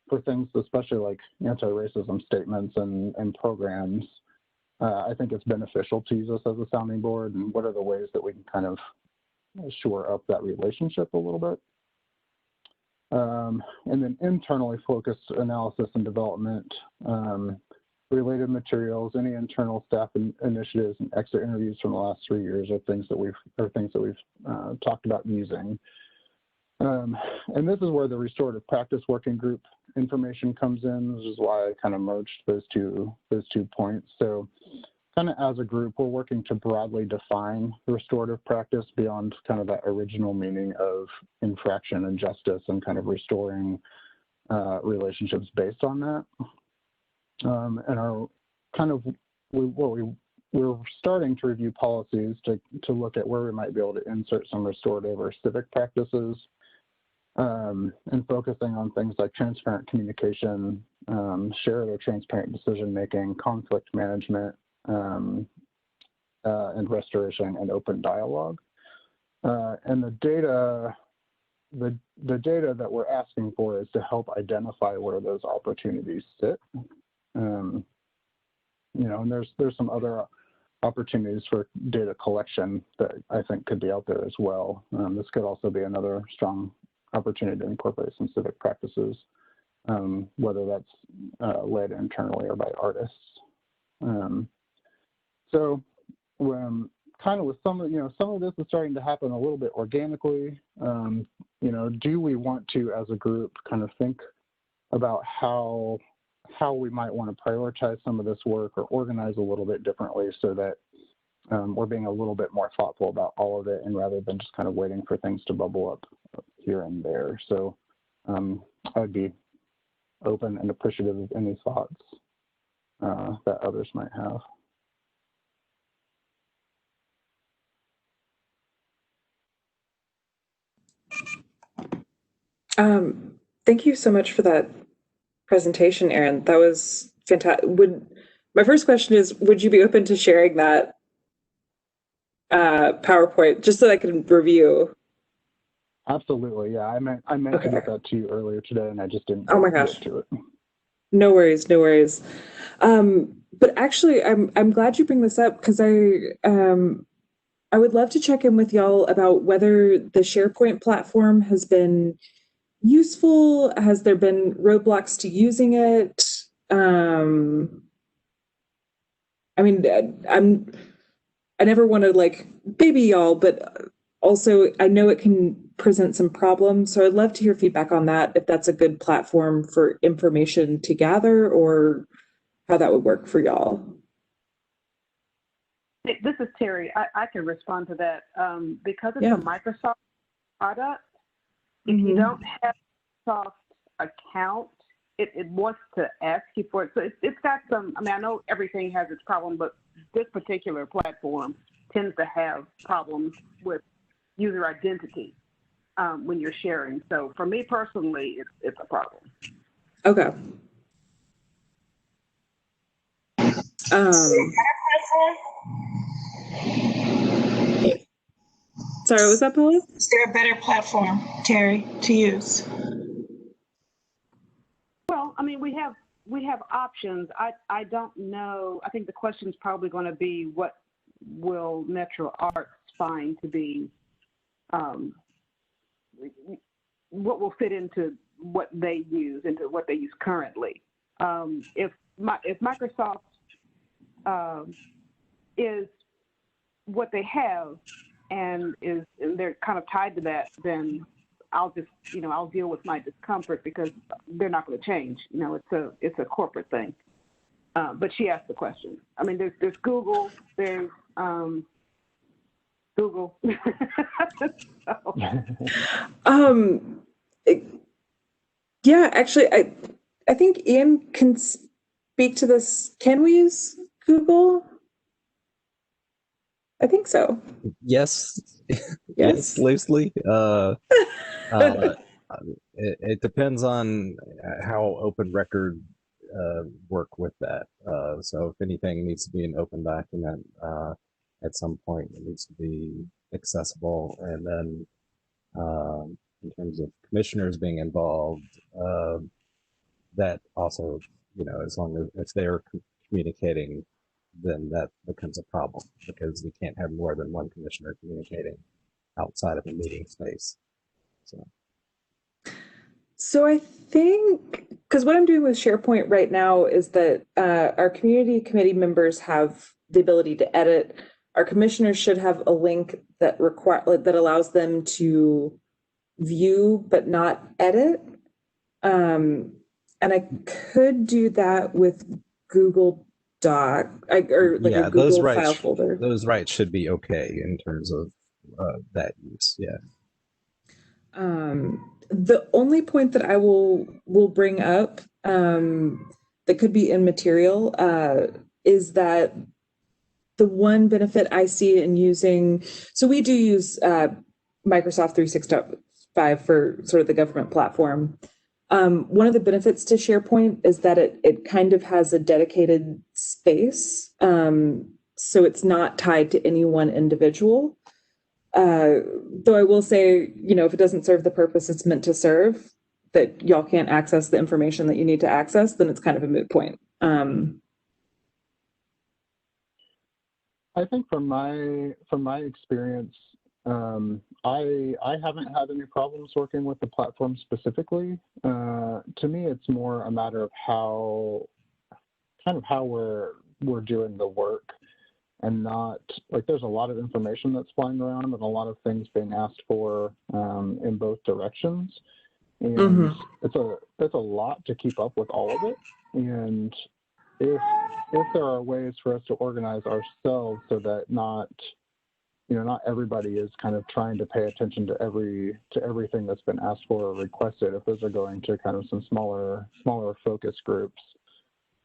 for things, especially like anti-racism statements and programs, I think it's beneficial to use us as a sounding board. And what are the ways that we can kind of shore up that relationship a little bit? And then internally focused analysis and development, related materials, any internal staff initiatives and exit interviews from the last 3 years are things that we've talked about using. And this is where the restorative practice working group information comes in. This is why I kind of merged those two points. So kind of as a group, we're working to broadly define restorative practice beyond kind of that original meaning of infraction and justice and kind of restoring relationships based on that. And our kind of we're starting to review policies to look at where we might be able to insert some restorative or civic practices, and focusing on things like transparent communication, shared or transparent decision making, conflict management, and restoration and open dialogue. And the data that we're asking for is to help identify where those opportunities sit. And there's some other opportunities for data collection that I think could be out there as well. This could also be another strong opportunity to incorporate some civic practices, whether that's led internally or by artists. So kind of with some of this is starting to happen a little bit organically. Do we want to, as a group, kind of think about how we might want to prioritize some of this work or organize a little bit differently so that we're being a little bit more thoughtful about all of it, and rather than just kind of waiting for things to bubble up here and there. So I'd be open and appreciative of any thoughts that others might have. Thank you so much for that presentation, Erin. That was fantastic. My first question is, would you be open to sharing that PowerPoint just so I can review? Absolutely, yeah. I meant to get that to you earlier today, and I just didn't get to it. No worries, no worries. But actually, I'm glad you bring this up, because I would love to check in with y'all about whether the SharePoint platform has been useful. Has there been roadblocks to using it? I mean, I never want to like baby y'all, but also I know it can present some problems. So I'd love to hear feedback on that, if that's a good platform for information to gather, or how that would work for y'all. This is Terry. I can respond to that. Because it's a Microsoft product, if you don't have a Microsoft account, it wants to ask you for it. So it's got some, I mean, I know everything has its problem, but this particular platform tends to have problems with user identity when you're sharing. So for me personally, it's a problem. Okay. Sorry, what was that, Paula? Is there a better platform, Terry, to use? Well, I mean, we have options. I don't know. I think the question is probably going to be, what will Metro Arts find to be, what will fit into what they use, into what they use currently. If Microsoft is what they have and they're kind of tied to that, then I'll just, I'll deal with my discomfort, because they're not going to change. It's a corporate thing. But she asked the question. I mean, there's Google, there's the Google. So, Yeah, actually, I think Ian can speak to this. Can we use Google? I think so. Yes. Yes. loosely. It depends on how open record work with that. So if anything needs to be an open document, at some point it needs to be accessible. And then in terms of commissioners being involved, that also, as long as if they're communicating, then that becomes a problem because we can't have more than one commissioner communicating outside of a meeting space. So I think, because what I'm doing with SharePoint right now is that our community committee members have the ability to edit. Our commissioners should have a link that allows them to view but not edit. And I could do that with Google Doc or like a Google file folder. Those rights should be okay in terms of that use. Yeah. The only point that I will bring up that could be immaterial is that the one benefit I see in using, so we do use Microsoft 365 for sort of the government platform. One of the benefits to SharePoint is that it kind of has a dedicated space. So it's not tied to any one individual. Though I will say, if it doesn't serve the purpose it's meant to serve, that y'all can't access the information that you need to access, then it's kind of a moot point. I think from my experience, I haven't had any problems working with the platform specifically. To me, it's more a matter of how we're doing the work, and not like there's a lot of information that's flying around and a lot of things being asked for in both directions, and it's a lot to keep up with all of it. And if there are ways for us to organize ourselves so that not everybody is kind of trying to pay attention to everything that's been asked for or requested, if those are going to kind of some smaller focus groups,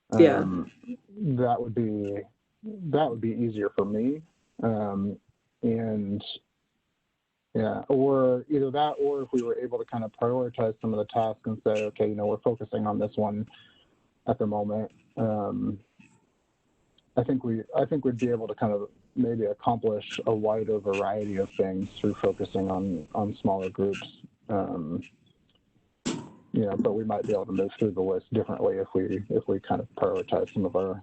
that would be easier for me. Or either that, or if we were able to kind of prioritize some of the tasks and say, okay, we're focusing on this one at the moment. I think we'd be able to kind of maybe accomplish a wider variety of things through focusing on smaller groups. But we might be able to move through the list differently if we kind of prioritize some of our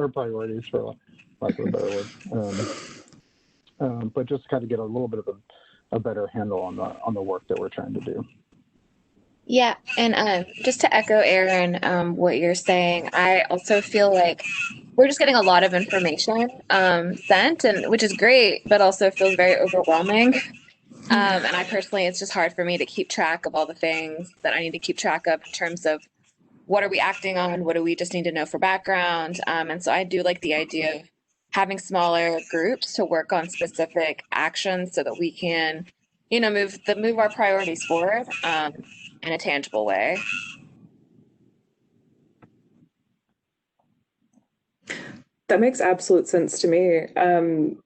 priorities, for lack of a better word. But just kind of get a little bit of a better handle on the work that we're trying to do. Yeah, and just to echo Aaron, what you're saying, I also feel like we're just getting a lot of information sent, and which is great, but also feels very overwhelming. And I personally, it's just hard for me to keep track of all the things that I need to keep track of in terms of what are we acting on, what do we just need to know for background. And so I do like the idea of having smaller groups to work on specific actions so that we can, move our priorities forward in a tangible way. That makes absolute sense to me. And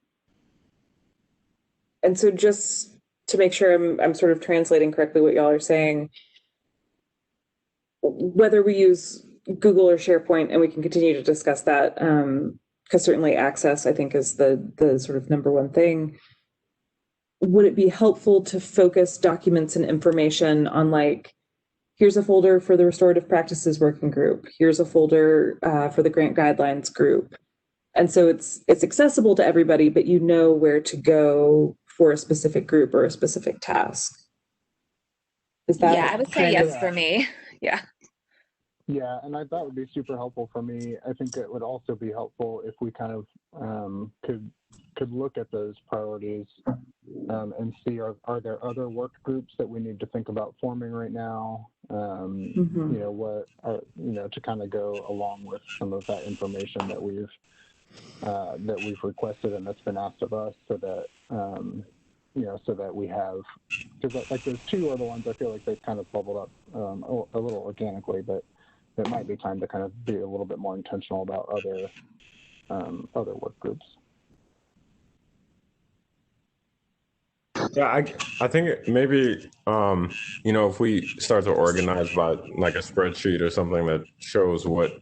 so just to make sure I'm sort of translating correctly what y'all are saying, whether we use Google or SharePoint, and we can continue to discuss that, because certainly access, I think, is the sort of number one thing. Would it be helpful to focus documents and information on, like, here's a folder for the Restorative Practices Working Group, here's a folder for the Grant Guidelines Group, and so it's accessible to everybody, but you know where to go for a specific group or a specific task? Is that? Yeah, I would say yes for me. Yeah. Yeah, and that would be super helpful for me. I think it would also be helpful if we kind of could look at those priorities and see are there other work groups that we need to think about forming right now? What are, to kind of go along with some of that information that we've that we've requested and that's been asked of us, so that so that we have, because like those two are the ones I feel like they've kind of bubbled up a little organically, but it might be time to kind of be a little bit more intentional about other work groups. Yeah, I think maybe if we start to organize by like a spreadsheet or something that shows what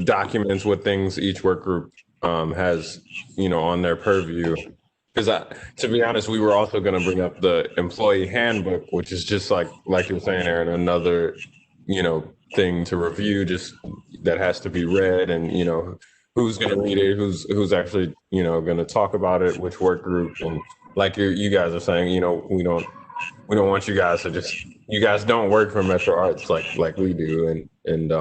documents, what things each work group has on their purview. Because to be honest, we were also going to bring up the employee handbook, which is just like you're saying, Aaron, another thing to review, just that has to be read, and who's going to read it, who's actually going to talk about it, which work group, and like you guys are saying, we don't want you guys to you guys don't work for Metro Arts like we do, and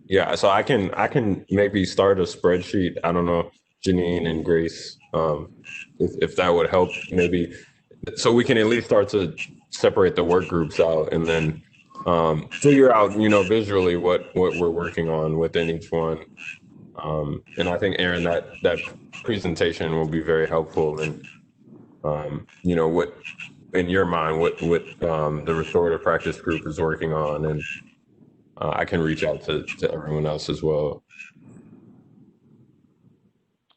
yeah, so I can maybe start a spreadsheet. I don't know, Janine and Grace, if that would help, maybe, so we can at least start to separate the work groups out, and then figure out visually what we're working on within each one. And I think, Aaron, that presentation will be very helpful, and what in your mind what the restorative practice group is working on, and I can reach out to everyone else as well.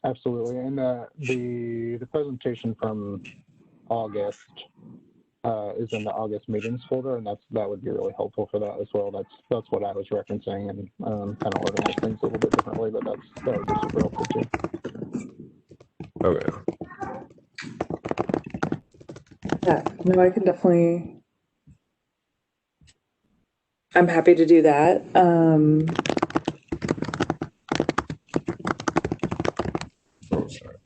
Absolutely, and the presentation from August is in the August meetings folder, and that would be really helpful for that as well. That's what I was referencing, and kind of organize things a little bit differently, but that would be super helpful too. Okay. Yeah, no, I can definitely. I'm happy to do that. Oh, sorry.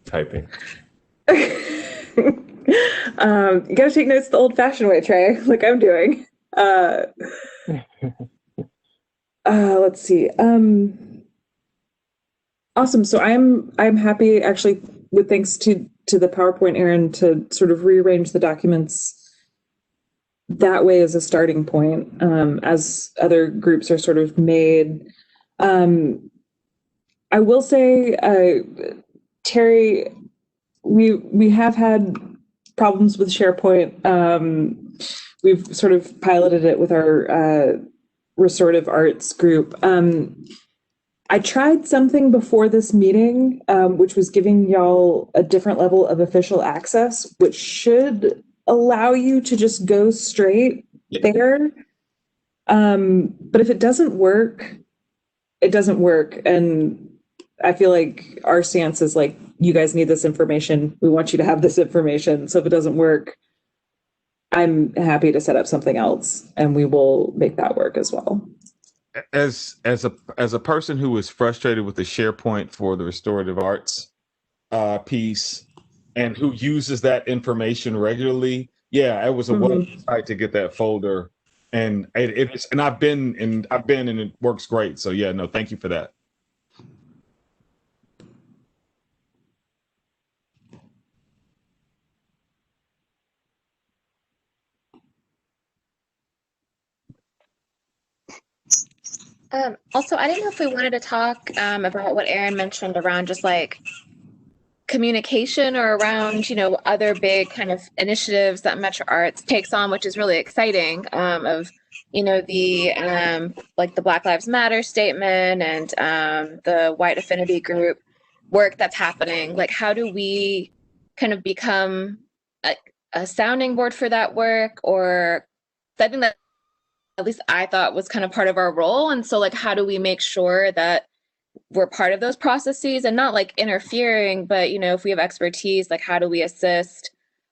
Typing. You got to take notes the old-fashioned way, Trey, like I'm doing. Let's see. Awesome. So I'm happy, actually, with thanks to the PowerPoint, Aaron, to sort of rearrange the documents that way as a starting point, as other groups are sort of made. I will say, Terry, we have had problems with SharePoint. We've sort of piloted it with our restorative arts group. I tried something before this meeting, which was giving y'all a different level of official access, which should allow you to just go straight there. But if it doesn't work, it doesn't work. And I feel like our stance is like, you guys need this information. We want you to have this information. So if it doesn't work, I'm happy to set up something else, and we will make that work as well. As a person who is frustrated with the SharePoint for the restorative arts piece, and who uses that information regularly, yeah, it was a website to get that folder, and it's and I've been and it works great. So yeah, no, thank you for that. Also, I didn't know if we wanted to talk about what Aaron mentioned around just like communication, or around, other big kind of initiatives that Metro Arts takes on, which is really exciting, of, the like the Black Lives Matter statement and the White Affinity Group work that's happening. Like, how do we kind of become a sounding board for that work, or something that at least I thought was kind of part of our role? And so, like, how do we make sure that we're part of those processes and not like interfering, but, if we have expertise, like, how do we assist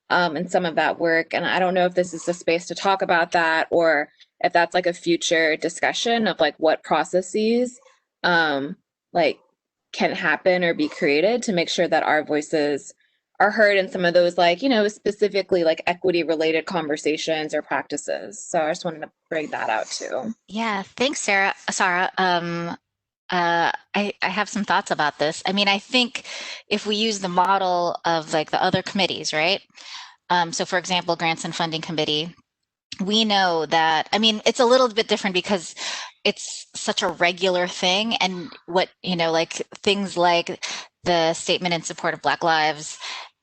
in some of that work? And I don't know if this is the space to talk about that, or if that's like a future discussion of like what processes like can happen or be created to make sure that our voices are heard in some of those, like, specifically like equity related conversations or practices. So I just wanted to bring that out too. Yeah, thanks, Sarah. I have some thoughts about this. I mean, I think if we use the model of like the other committees, right? So for example, Grants and Funding Committee, we know that, I mean, it's a little bit different because it's such a regular thing. And what, like things like the statement in support of Black lives,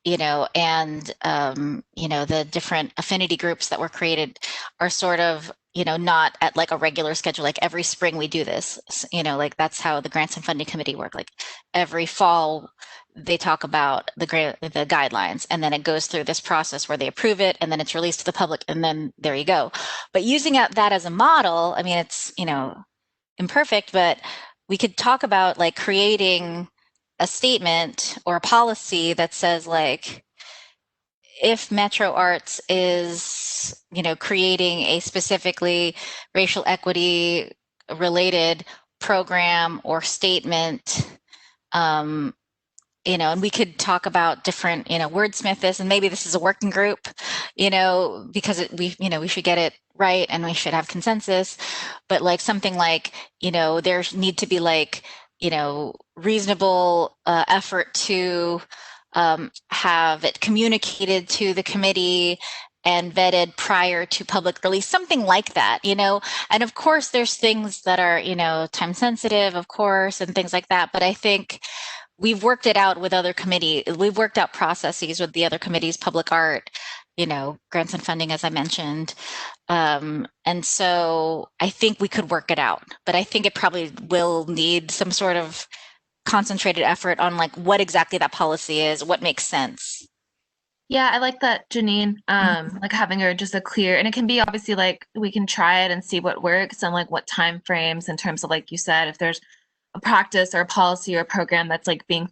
and, the different affinity groups that were created are sort of, not at like a regular schedule. Like every spring we do this, like that's how the Grants and Funding Committee work. Like every fall they talk about the guidelines, and then it goes through this process where they approve it, and then it's released to the public, and then there you go. But using that as a model, I mean, it's, imperfect, but we could talk about like creating a statement or a policy that says like, if Metro Arts is, creating a specifically racial equity related program or statement, and we could talk about different, wordsmith this, and maybe this is a working group, because we should get it right and we should have consensus, but like something like, there need to be like, reasonable effort to have it communicated to the committee and vetted prior to public release, something like that, and of course there's things that are, time sensitive, of course, and things like that, but I think we've worked it out with other committees. We've worked out processes with the other committees, public art, grants and funding, as I mentioned. And so I think we could work it out, but I think it probably will need some sort of concentrated effort on like what exactly that policy is, what makes sense. Yeah, I like that, Janine. Like having just a clear, and it can be obviously like we can try it and see what works and like what time frames in terms of, like you said, if there's a practice or a policy or a program that's like being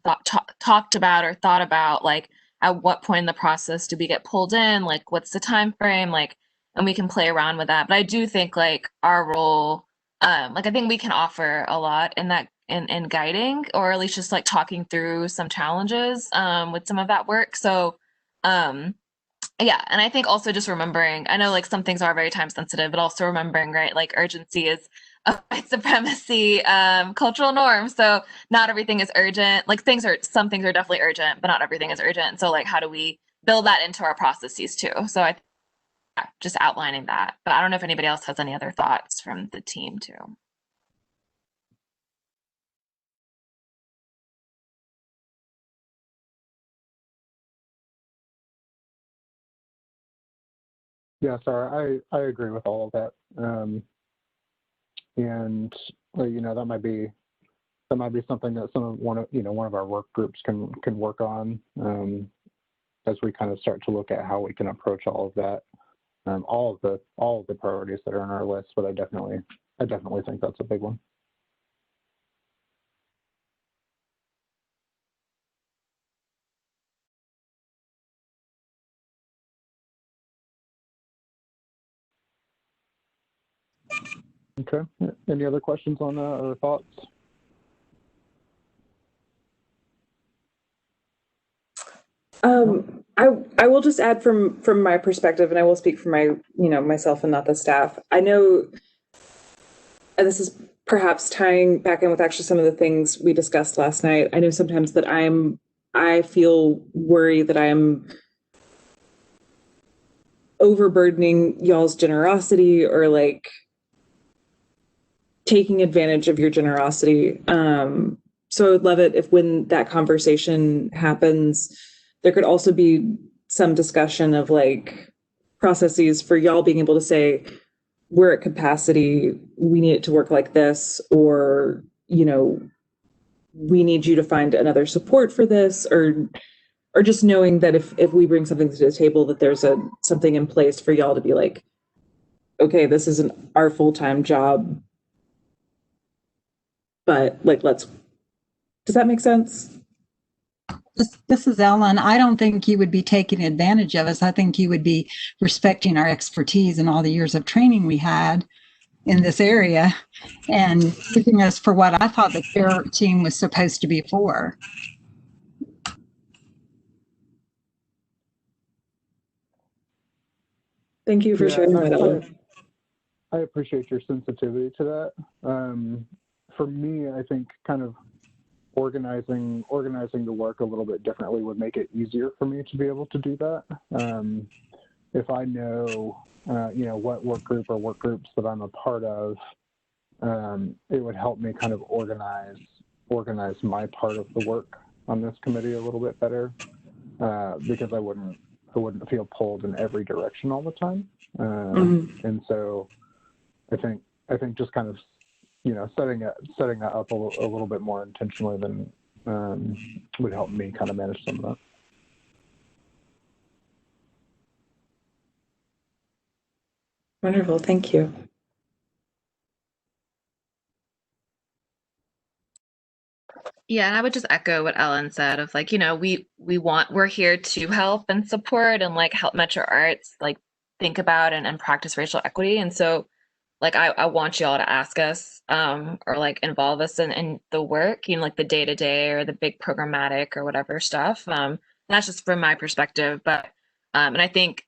talked about or thought about, like at what point in the process do we get pulled in, like what's the time frame, like, and we can play around with that. But I do think like our role, like I think we can offer a lot in that in guiding, or at least just like talking through some challenges with some of that work. So yeah, and I think also just remembering, I know like some things are very time sensitive, but also remembering, right, like urgency is a white supremacy cultural norm. So not everything is urgent. Like some things are definitely urgent, but not everything is urgent. So like, how do we build that into our processes too? So just outlining that. But I don't know if anybody else has any other thoughts from the team too. Yeah, sorry, I agree with all of that. And that might be something that one of our work groups can work on as we kind of start to look at how we can approach all of that, all of the priorities that are on our list. But I definitely think that's a big one. Okay. Any other questions on that or thoughts? I will just add from my perspective, and I will speak for myself and not the staff. I know, and this is perhaps tying back in with actually some of the things we discussed last night. I know sometimes that I feel worried that I am overburdening y'all's generosity or like taking advantage of your generosity. So I would love it if when that conversation happens, there could also be some discussion of like processes for y'all being able to say, we're at capacity, we need it to work like this, or, we need you to find another support for this, or just knowing that if we bring something to the table, that there's something in place for y'all to be like, okay, this isn't our full-time job, but like, does that make sense? This is Ellen. I don't think you would be taking advantage of us. I think you would be respecting our expertise and all the years of training we had in this area and using us for what I thought the care team was supposed to be for. Thank you for sharing that, Ellen. I appreciate your sensitivity to that. For me, I think kind of organizing the work a little bit differently would make it easier for me to be able to do that. If I know, what work group or work groups that I'm a part of it would help me kind of organize my part of the work on this committee a little bit better, because I wouldn't feel pulled in every direction all the time. And so I think just kind of, setting that up a little bit more intentionally than would help me kind of manage some of that. Wonderful, thank you. Yeah, and I would just echo what Ellen said of like, we're here to help and support and like help Metro Arts like think about and practice racial equity. And so like I want y'all to ask us or like involve us in the work, like the day-to-day or the big programmatic or whatever stuff. That's just from my perspective. But and I think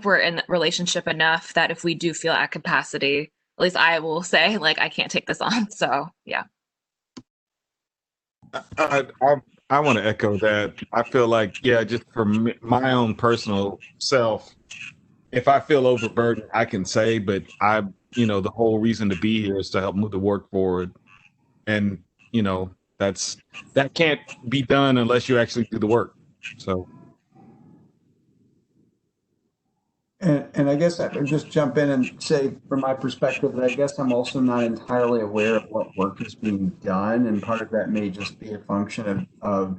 we're in relationship enough that if we do feel at capacity, at least I will say like I can't take this on. So yeah. I want to echo that. I feel like, just for my own personal self, if I feel overburdened, I can say, but the whole reason to be here is to help move the work forward. And, that can't be done unless you actually do the work. So. And I guess I would just jump in and say, from my perspective, that I guess I'm also not entirely aware of what work is being done, and part of that may just be a function of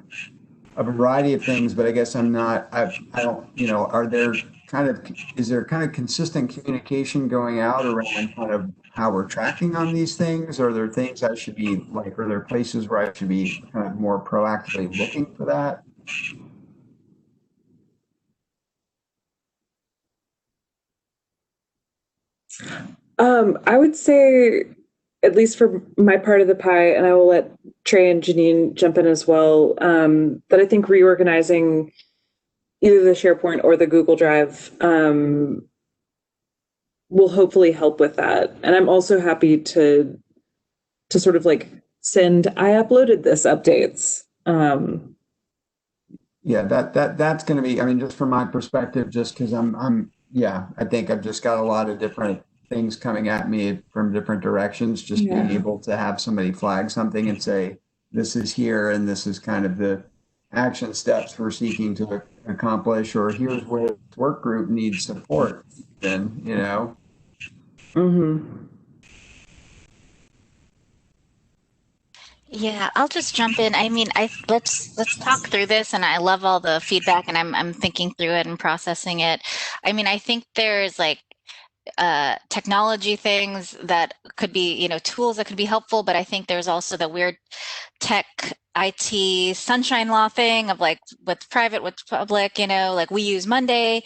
a variety of things. But I guess I'm not. I don't. Is there kind of consistent communication going out around kind of how we're tracking on these things? Are there things I should be like? Are there places where I should be kind of more proactively looking for that? I would say, at least for my part of the pie, and I will let Trey and Janine jump in as well, that I think reorganizing either the SharePoint or the Google Drive will hopefully help with that. And I'm also happy to sort of like send, I uploaded this updates. Yeah, that's going to be, I mean, just from my perspective, just because I think I've just got a lot of different things coming at me from different directions, just being able to have somebody flag something and say, this is here, and this is kind of the action steps we're seeking to accomplish, or here's where this work group needs support, then, Yeah, I'll just jump in. I mean, let's talk through this, and I love all the feedback, and I'm thinking through it and processing it. I mean, I think there's like technology things that could be, tools that could be helpful, but I think there's also the weird tech IT sunshine law thing of like what's private, what's public, like we use Monday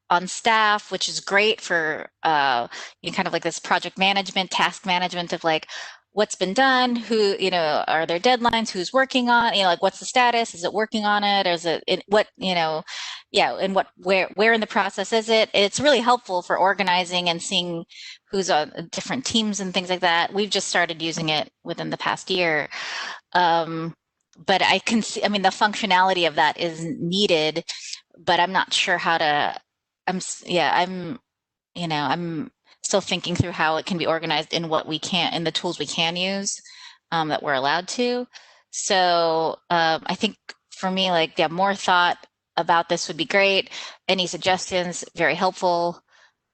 on staff, which is great for kind of like this project management, task management of like what's been done, who, are there deadlines, who's working on, like what's the status, is it working on it, or is it and where in the process is it? It's really helpful for organizing and seeing who's on different teams and things like that. We've just started using it within the past year. But I can see, I mean, the functionality of that is needed, but I'm not sure how to, I'm still thinking through how it can be organized in what we can, in the tools we can use that we're allowed to. So I think for me, like, more thought about this would be great. Any suggestions, very helpful.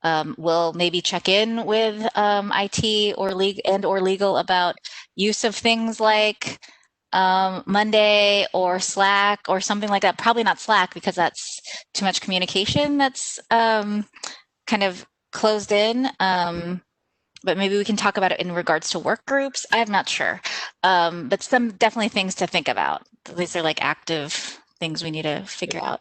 We'll maybe check in with IT or legal about use of things like Monday or Slack or something like that. Probably not Slack because that's too much communication. That's kind of closed in. But maybe we can talk about it in regards to work groups. I'm not sure. But some definitely things to think about. These are like active things we need to figure out.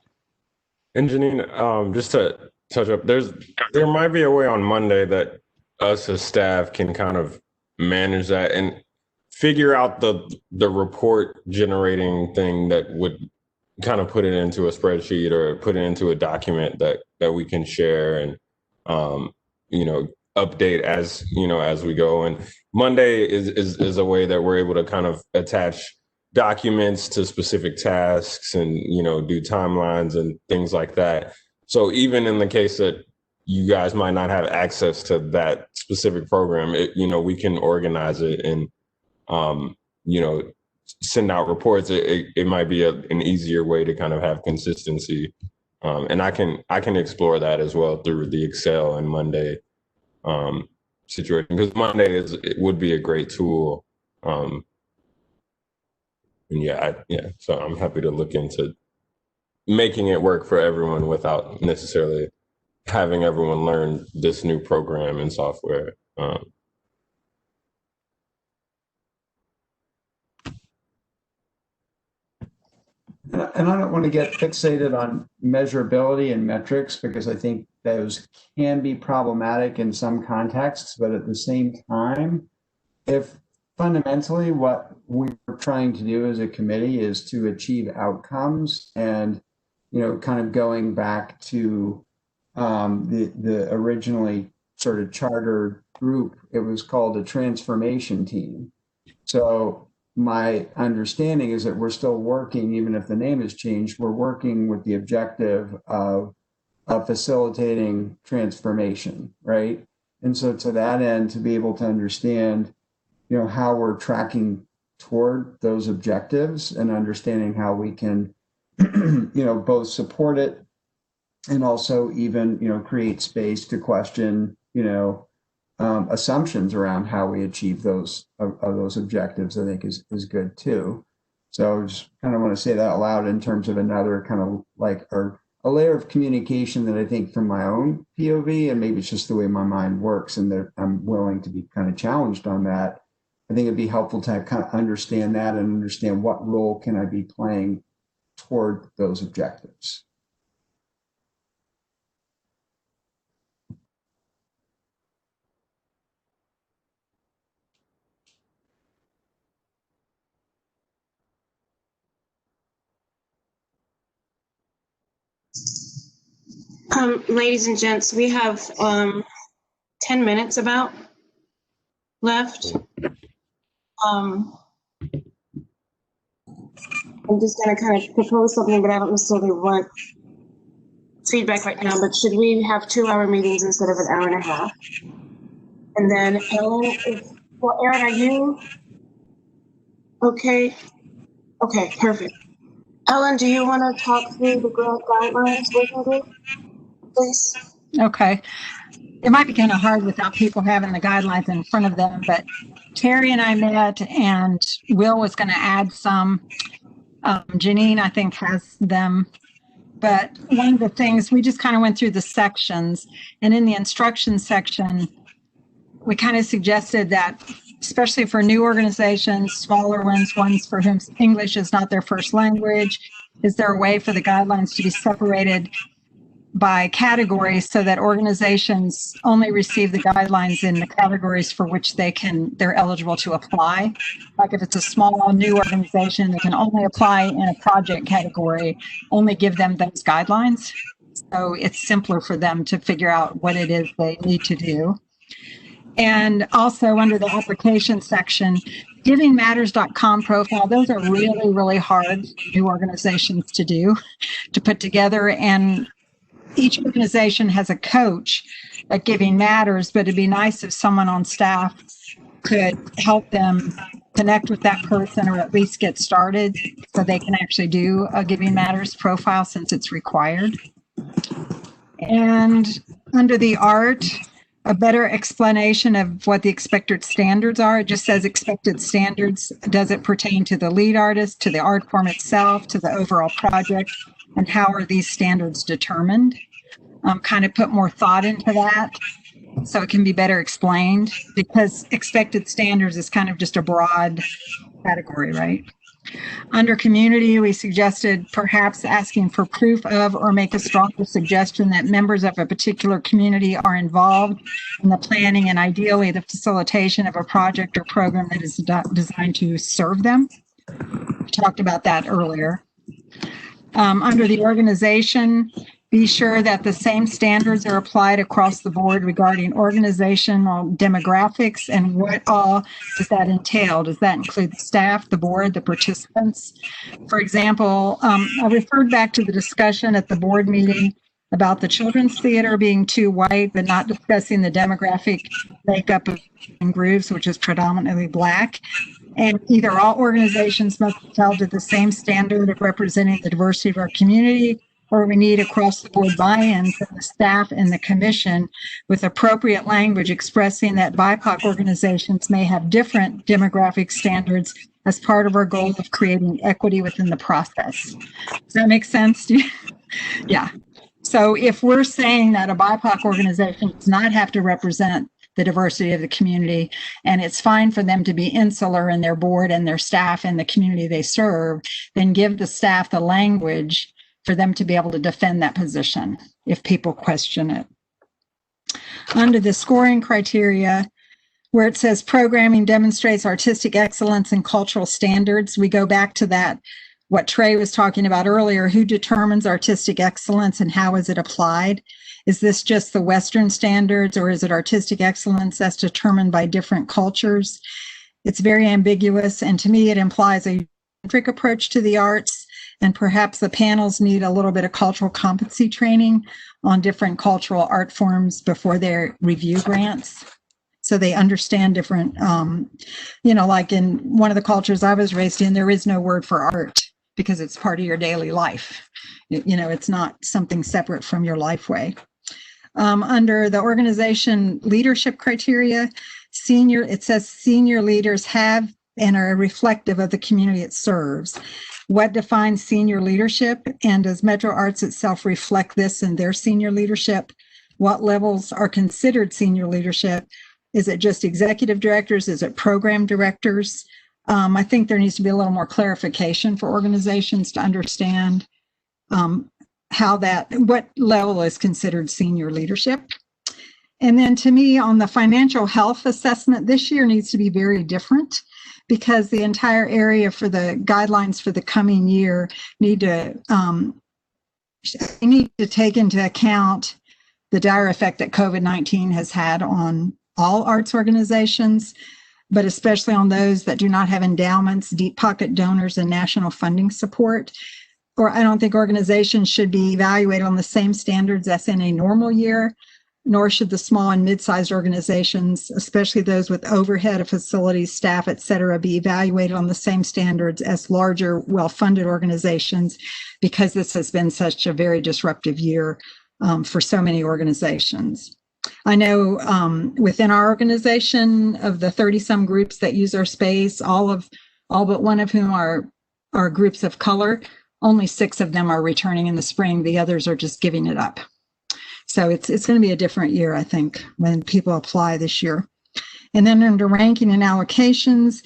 And Janine, just to touch up, there might be a way on Monday that us as staff can kind of manage that and figure out the report generating thing that would kind of put it into a spreadsheet or put it into a document that we can share and update as we go. And Monday is a way that we're able to kind of attach documents to specific tasks and do timelines and things like that. So even in the case that you guys might not have access to that specific program. We can organize it and, send out reports. It might be an easier way to kind of have consistency. And I can explore that as well through the Excel and Monday situation, because Monday it would be a great tool. And so I'm happy to look into making it work for everyone without necessarily having everyone learn this new program and software. And I don't want to get fixated on measurability and metrics, because I think those can be problematic in some contexts. But at the same time, if fundamentally what we're trying to do as a committee is to achieve outcomes, and kind of going back to the originally sort of chartered group, it was called a transformation team. So my understanding is that we're still working, even if the name has changed, we're working with the objective of facilitating transformation, right? And so to that end, to be able to understand, how we're tracking toward those objectives, and understanding how we can, both support it and also even, create space to question, assumptions around how we achieve those objectives, I think is good too. So I just kind of want to say that aloud in terms of another kind of like, or a layer of communication that I think from my own POV, and maybe it's just the way my mind works, and that I'm willing to be kind of challenged on that. I think it'd be helpful to kind of understand that and understand what role can I be playing toward those objectives. Ladies and gents, we have 10 minutes about left. I'm just going to kind of propose something, but I don't necessarily want feedback right now. But should we have 2-hour meetings instead of an hour and a half? And then Ellen, Erin, are you okay? Okay, perfect. Ellen, do you want to talk through the grant guidelines working group, please? Okay. It might be kind of hard without people having the guidelines in front of them, but Terry and I met, and Will was going to add some. Janine, I think, has them. But one of the things, we just kind of went through the sections, and in the instruction section, we kind of suggested that, especially for new organizations, smaller ones for whom English is not their first language, is there a way for the guidelines to be separated by categories so that organizations only receive the guidelines in the categories for which they're eligible to apply? Like if it's a small new organization, they can only apply in a project category, only give them those guidelines. So it's simpler for them to figure out what it is they need to do. And also under the application section, givingmatters.com profile, those are really, really hard new organizations to do, to put together. And each organization has a coach at Giving Matters, but it'd be nice if someone on staff could help them connect with that person, or at least get started so they can actually do a Giving Matters profile, since it's required. And under the art, a better explanation of what the expected standards are. It just says expected standards. Does it pertain to the lead artist, to the art form itself, to the overall project? And how are these standards determined? Kind of put more thought into that so it can be better explained, because expected standards is kind of just a broad category, right? Under community, we suggested perhaps asking for proof of, or make a stronger suggestion that members of a particular community are involved in the planning and ideally the facilitation of a project or program that is designed to serve them. We talked about that earlier. Under the organization, be sure that the same standards are applied across the board regarding organizational demographics, and what all does that entail? Does that include the staff, the board, the participants? For example, I referred back to the discussion at the board meeting about the children's theater being too white, but not discussing the demographic makeup of groups, which is predominantly Black. And either all organizations must be held to the same standard of representing the diversity of our community, or we need across the board buy-in from the staff and the commission with appropriate language expressing that BIPOC organizations may have different demographic standards as part of our goal of creating equity within the process. Does that make sense? Yeah. So if we're saying that a BIPOC organization does not have to represent the diversity of the community, and it's fine for them to be insular in their board and their staff and the community they serve, then give the staff the language for them to be able to defend that position if people question it. Under the scoring criteria, where it says programming demonstrates artistic excellence and cultural standards, we go back to that, what Trey was talking about earlier, who determines artistic excellence and how is it applied? Is this just the Western standards, or is it artistic excellence that's determined by different cultures? It's very ambiguous, and to me it implies a centric approach to the arts, and perhaps the panels need a little bit of cultural competency training on different cultural art forms before they review grants, so they understand different, like in one of the cultures I was raised in, there is no word for art because it's part of your daily life. It's not something separate from your life way. Under the organization leadership criteria, it says senior leaders have and are reflective of the community it serves. What defines senior leadership, and does Metro Arts itself reflect this in their senior leadership? What levels are considered senior leadership? Is it just executive directors? Is it program directors? I think there needs to be a little more clarification for organizations to understand what level is considered senior leadership. And then to me, on the financial health assessment, this year needs to be very different, because the entire area for the guidelines for the coming year need to take into account the dire effect that COVID-19 has had on all arts organizations, but especially on those that do not have endowments, deep pocket donors, and national funding support. Or I don't think organizations should be evaluated on the same standards as in a normal year, nor should the small and mid-sized organizations, especially those with overhead of facilities, staff, et cetera, be evaluated on the same standards as larger, well-funded organizations, because this has been such a very disruptive year for so many organizations. I know within our organization, of the 30-some groups that use our space, all but one of whom are groups of color, only 6 of them are returning in the spring. The others are just giving it up. So it's going to be a different year, I think, when people apply this year. And then under ranking and allocations,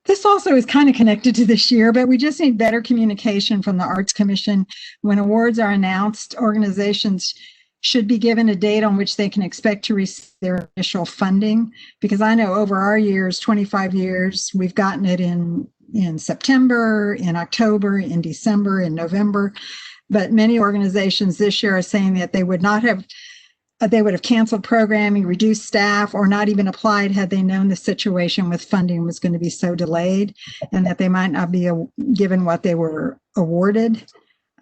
this also is kind of connected to this year, but we just need better communication from the Arts Commission. When awards are announced, organizations should be given a date on which they can expect to receive their initial funding, because I know over our years, 25 years, we've gotten it in September, in October, in December, in November. But many organizations this year are saying that they would have canceled programming, reduced staff, or not even applied had they known the situation with funding was going to be so delayed, and that they might not be given what they were awarded.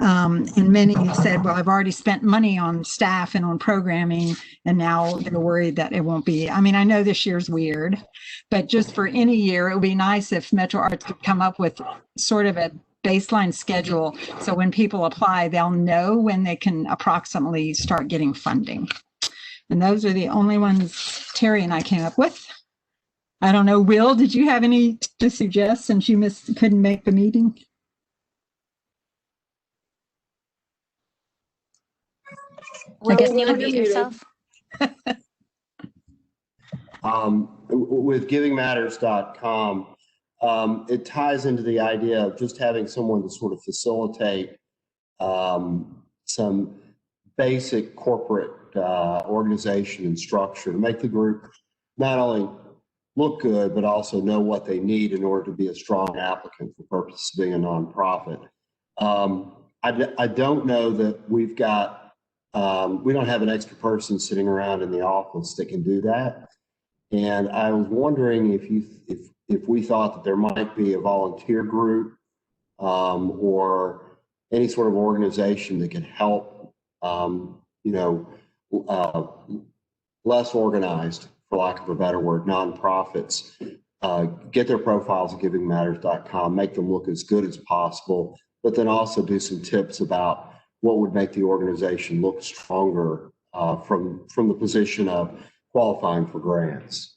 And many said, well, I've already spent money on staff and on programming, and now they're worried that it won't be. I mean, I know this year's weird, but just for any year, it would be nice if Metro Arts could come up with sort of a baseline schedule, so when people apply, they'll know when they can approximately start getting funding. And those are the only ones Terry and I came up with. I don't know, Will, did you have any to suggest since you couldn't make the meeting? Will, can you unmute yourself? With givingmatters.com, it ties into the idea of just having someone to sort of facilitate some basic corporate organization and structure to make the group not only look good, but also know what they need in order to be a strong applicant for purposes of being a nonprofit. I don't know that we don't have an extra person sitting around in the office that can do that. And I was wondering if we thought that there might be a volunteer group or any sort of organization that could help you know, less organized, for lack of a better word, nonprofits, get their profiles at givingmatters.com, make them look as good as possible, but then also do some tips about what would make the organization look stronger from the position of qualifying for grants.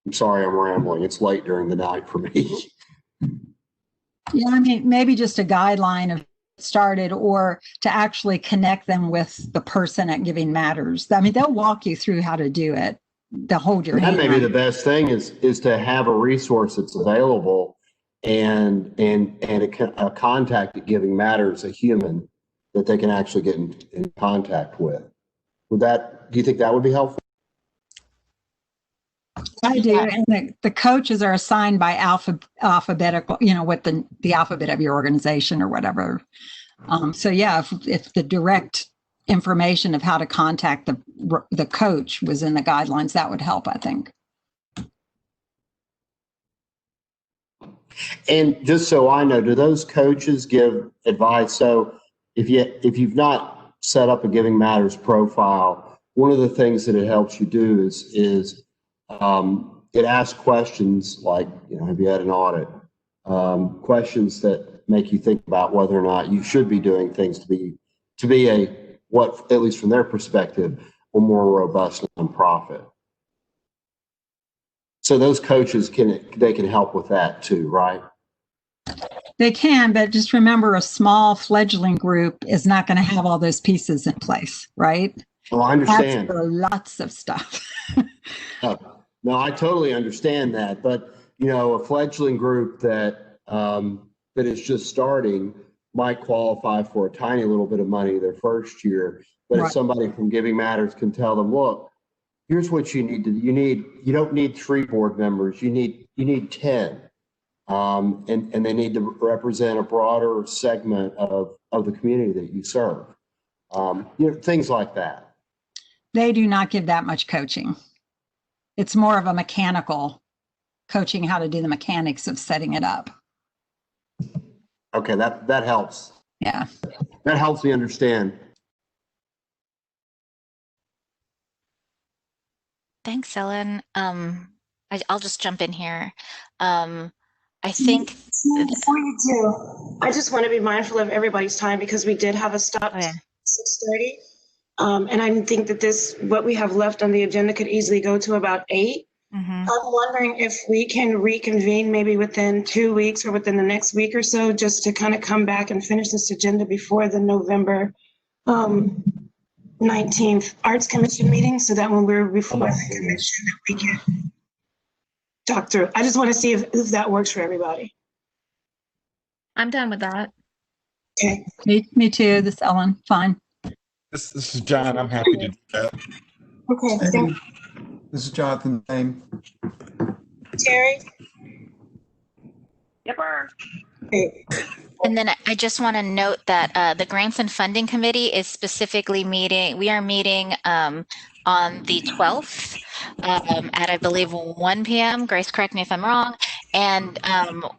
I'm sorry I'm rambling. It's late during the night for me. Yeah, I mean, maybe just a guideline of started, or to actually connect them with the person at Giving Matters. I mean, they'll walk you through how to do it. They'll hold your hand. That may be the best thing is to have a resource that's available and a contact at Giving Matters, a human that they can actually get in contact with. Do you think that would be helpful? I do, and the coaches are assigned by alphabetical, with the alphabet of your organization or whatever. So yeah, if the direct information of how to contact the coach was in the guidelines, that would help, I think. And just so I know, do those coaches give advice? So if you've not set up a Giving Matters profile, one of the things that it helps you do is it asks questions like, have you had an audit? Questions that make you think about whether or not you should be doing things to be what, at least from their perspective, a more robust nonprofit. So those coaches can help with that too, right? They can, but just remember, a small fledgling group is not going to have all those pieces in place, right? Well, I understand. That's for lots of stuff. No, I totally understand that, but a fledgling group that is just starting might qualify for a tiny little bit of money their first year. But if somebody from Giving Matters can tell them, look, here's what you need to do. You don't need 3 board members. You need 10. And they need to represent a broader segment of the community that you serve. Things like that. They do not give that much coaching. It's more of a mechanical coaching, how to do the mechanics of setting it up. Okay, that helps. Yeah. That helps me understand. Thanks, Ellen. I'll just jump in here. I think before you do, I just want to be mindful of everybody's time because we did have a stop at 6:30. And I think that what we have left on the agenda could easily go to about 8. I'm wondering if we can reconvene maybe within 2 weeks or within the next week or so, just to kind of come back and finish this agenda before the November 19th Arts Commission meeting, so that when we're before the commission, that we can talk through. I just want to see if that works for everybody. I'm done with that. Okay. Me too. This is Ellen. Fine. This is John. I'm happy to do that. Okay. This is Jonathan. Same. Terry? Yepper. Okay. And then I just want to note that the Grants and Funding Committee is specifically meeting. We are meeting on the 12th at, I believe, 1 p.m. Grace, correct me if I'm wrong. And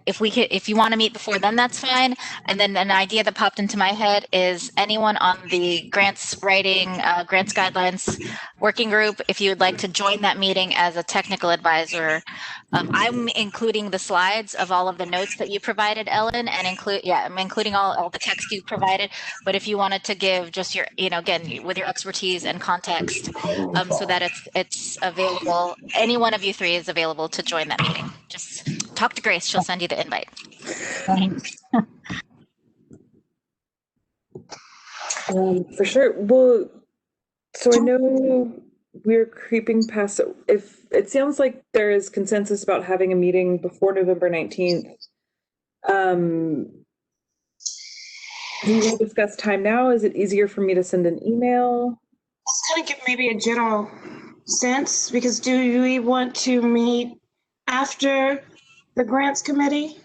if you want to meet before then, that's fine. And then an idea that popped into my head is anyone on the grants guidelines working group, if you would like to join that meeting as a technical advisor. I'm including the slides of all of the notes that you provided, Ellen, and I'm including all the text you provided. But if you wanted to give just your, again, with your expertise and context, so that it's available, any one of you 3 is available to join that meeting. Just talk to Grace; she'll send you the invite. Thanks. For sure. Well, so I know we're creeping past. If it sounds like there is consensus about having a meeting before November 19th, do you want to discuss time now? Is it easier for me to send an email? Let's kind of get maybe a general sense, because do we want to meet after the grants committee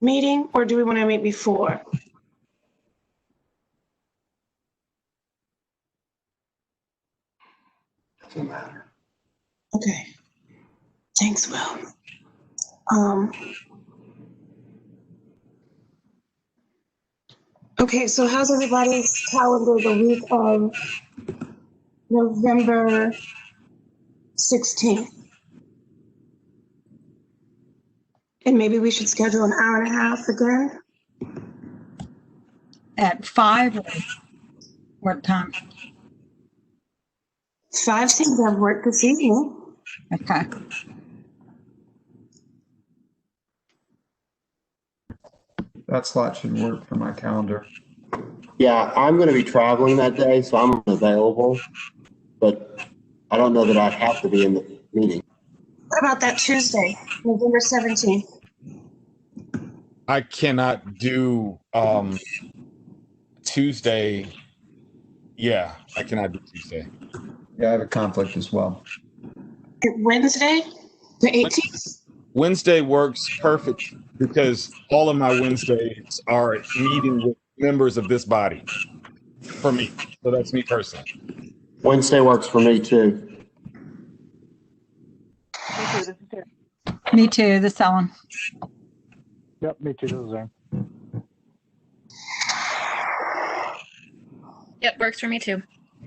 meeting, or do we want to meet before? Doesn't matter. Okay. Thanks, Will. Okay, so how's everybody's calendar the week of November 16th? And maybe we should schedule an hour and a half again? At 5 or what time? 5 seems to have worked this evening. Okay. That slot should work for my calendar. Yeah, I'm going to be traveling that day, so I'm available, but I don't know that I'd have to be in the meeting. What about that Tuesday, November 17th? I cannot do Tuesday. Yeah, I cannot do Tuesday. Yeah, I have a conflict as well. Wednesday, the 18th? Wednesday works perfect because all of my Wednesdays are meeting with members of this body for me. So that's me personally. Wednesday works for me too. Me too, this is Ellen. Yep, me too. This is Aaron. Yep, works for me too.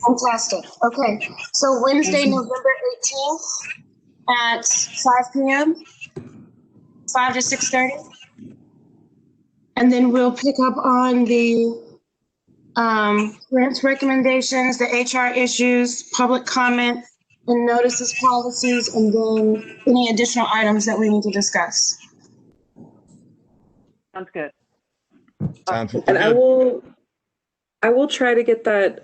Fantastic. Okay, so Wednesday, November 18th at 5 p.m., 5 to 6:30. And then we'll pick up on the grants recommendations, the HR issues, public comment, and notices policies, and then any additional items that we need to discuss. Sounds good. Sounds And I will try to get that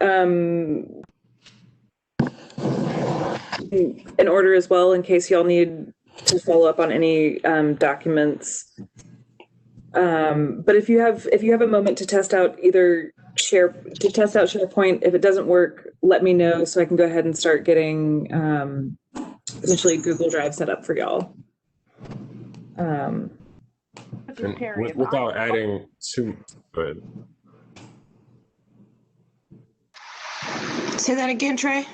in order as well, in case y'all need to follow up on any documents. But if you have a moment to test out SharePoint, if it doesn't work, let me know so I can go ahead and start getting potentially Google Drive set up for y'all. Without adding too, good. Say that again, Trey.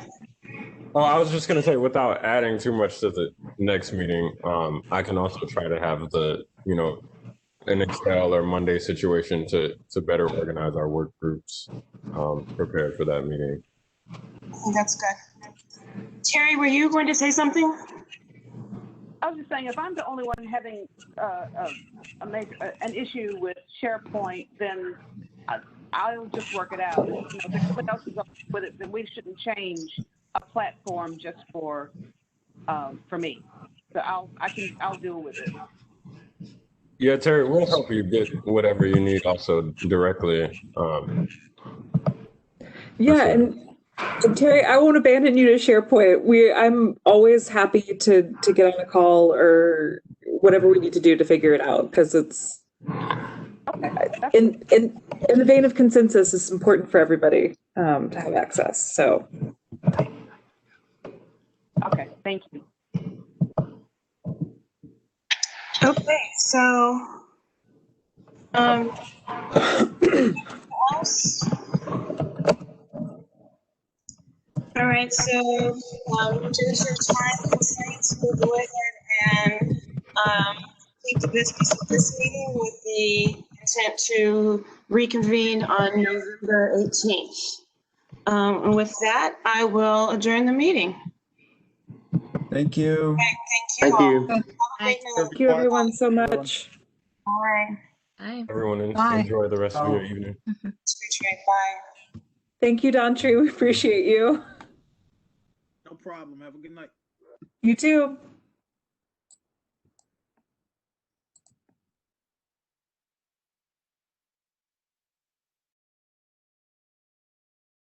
Oh, I was just gonna say, without adding too much to the next meeting, I can also try to have an Excel or Monday situation to better organize our work groups, prepared for that meeting. I think that's good. Terry, were you going to say something? I was just saying, if I'm the only one having an issue with SharePoint, then I'll just work it out. If someone else is up with it, then we shouldn't change a platform just for me. So I'll deal with it. Yeah, Terry, we'll help you get whatever you need also directly. Yeah, sure. and Terry, I won't abandon you to SharePoint. I'm always happy to get on a call or whatever we need to do to figure it out, because it's in the vein of consensus, it's important for everybody to have access. So okay, thank you. Okay, so else? All right, so due to time constraints, we'll go ahead and keep the business of this meeting with the intent to reconvene on November 18th. And with that, I will adjourn the meeting. Thank you. Okay, thank you. Thank you. thank you everyone so much. Bye. Bye. Everyone, Bye. enjoy the rest of your evening. Bye. Thank you, Dontry. We appreciate you. No problem. Have a good night. You too.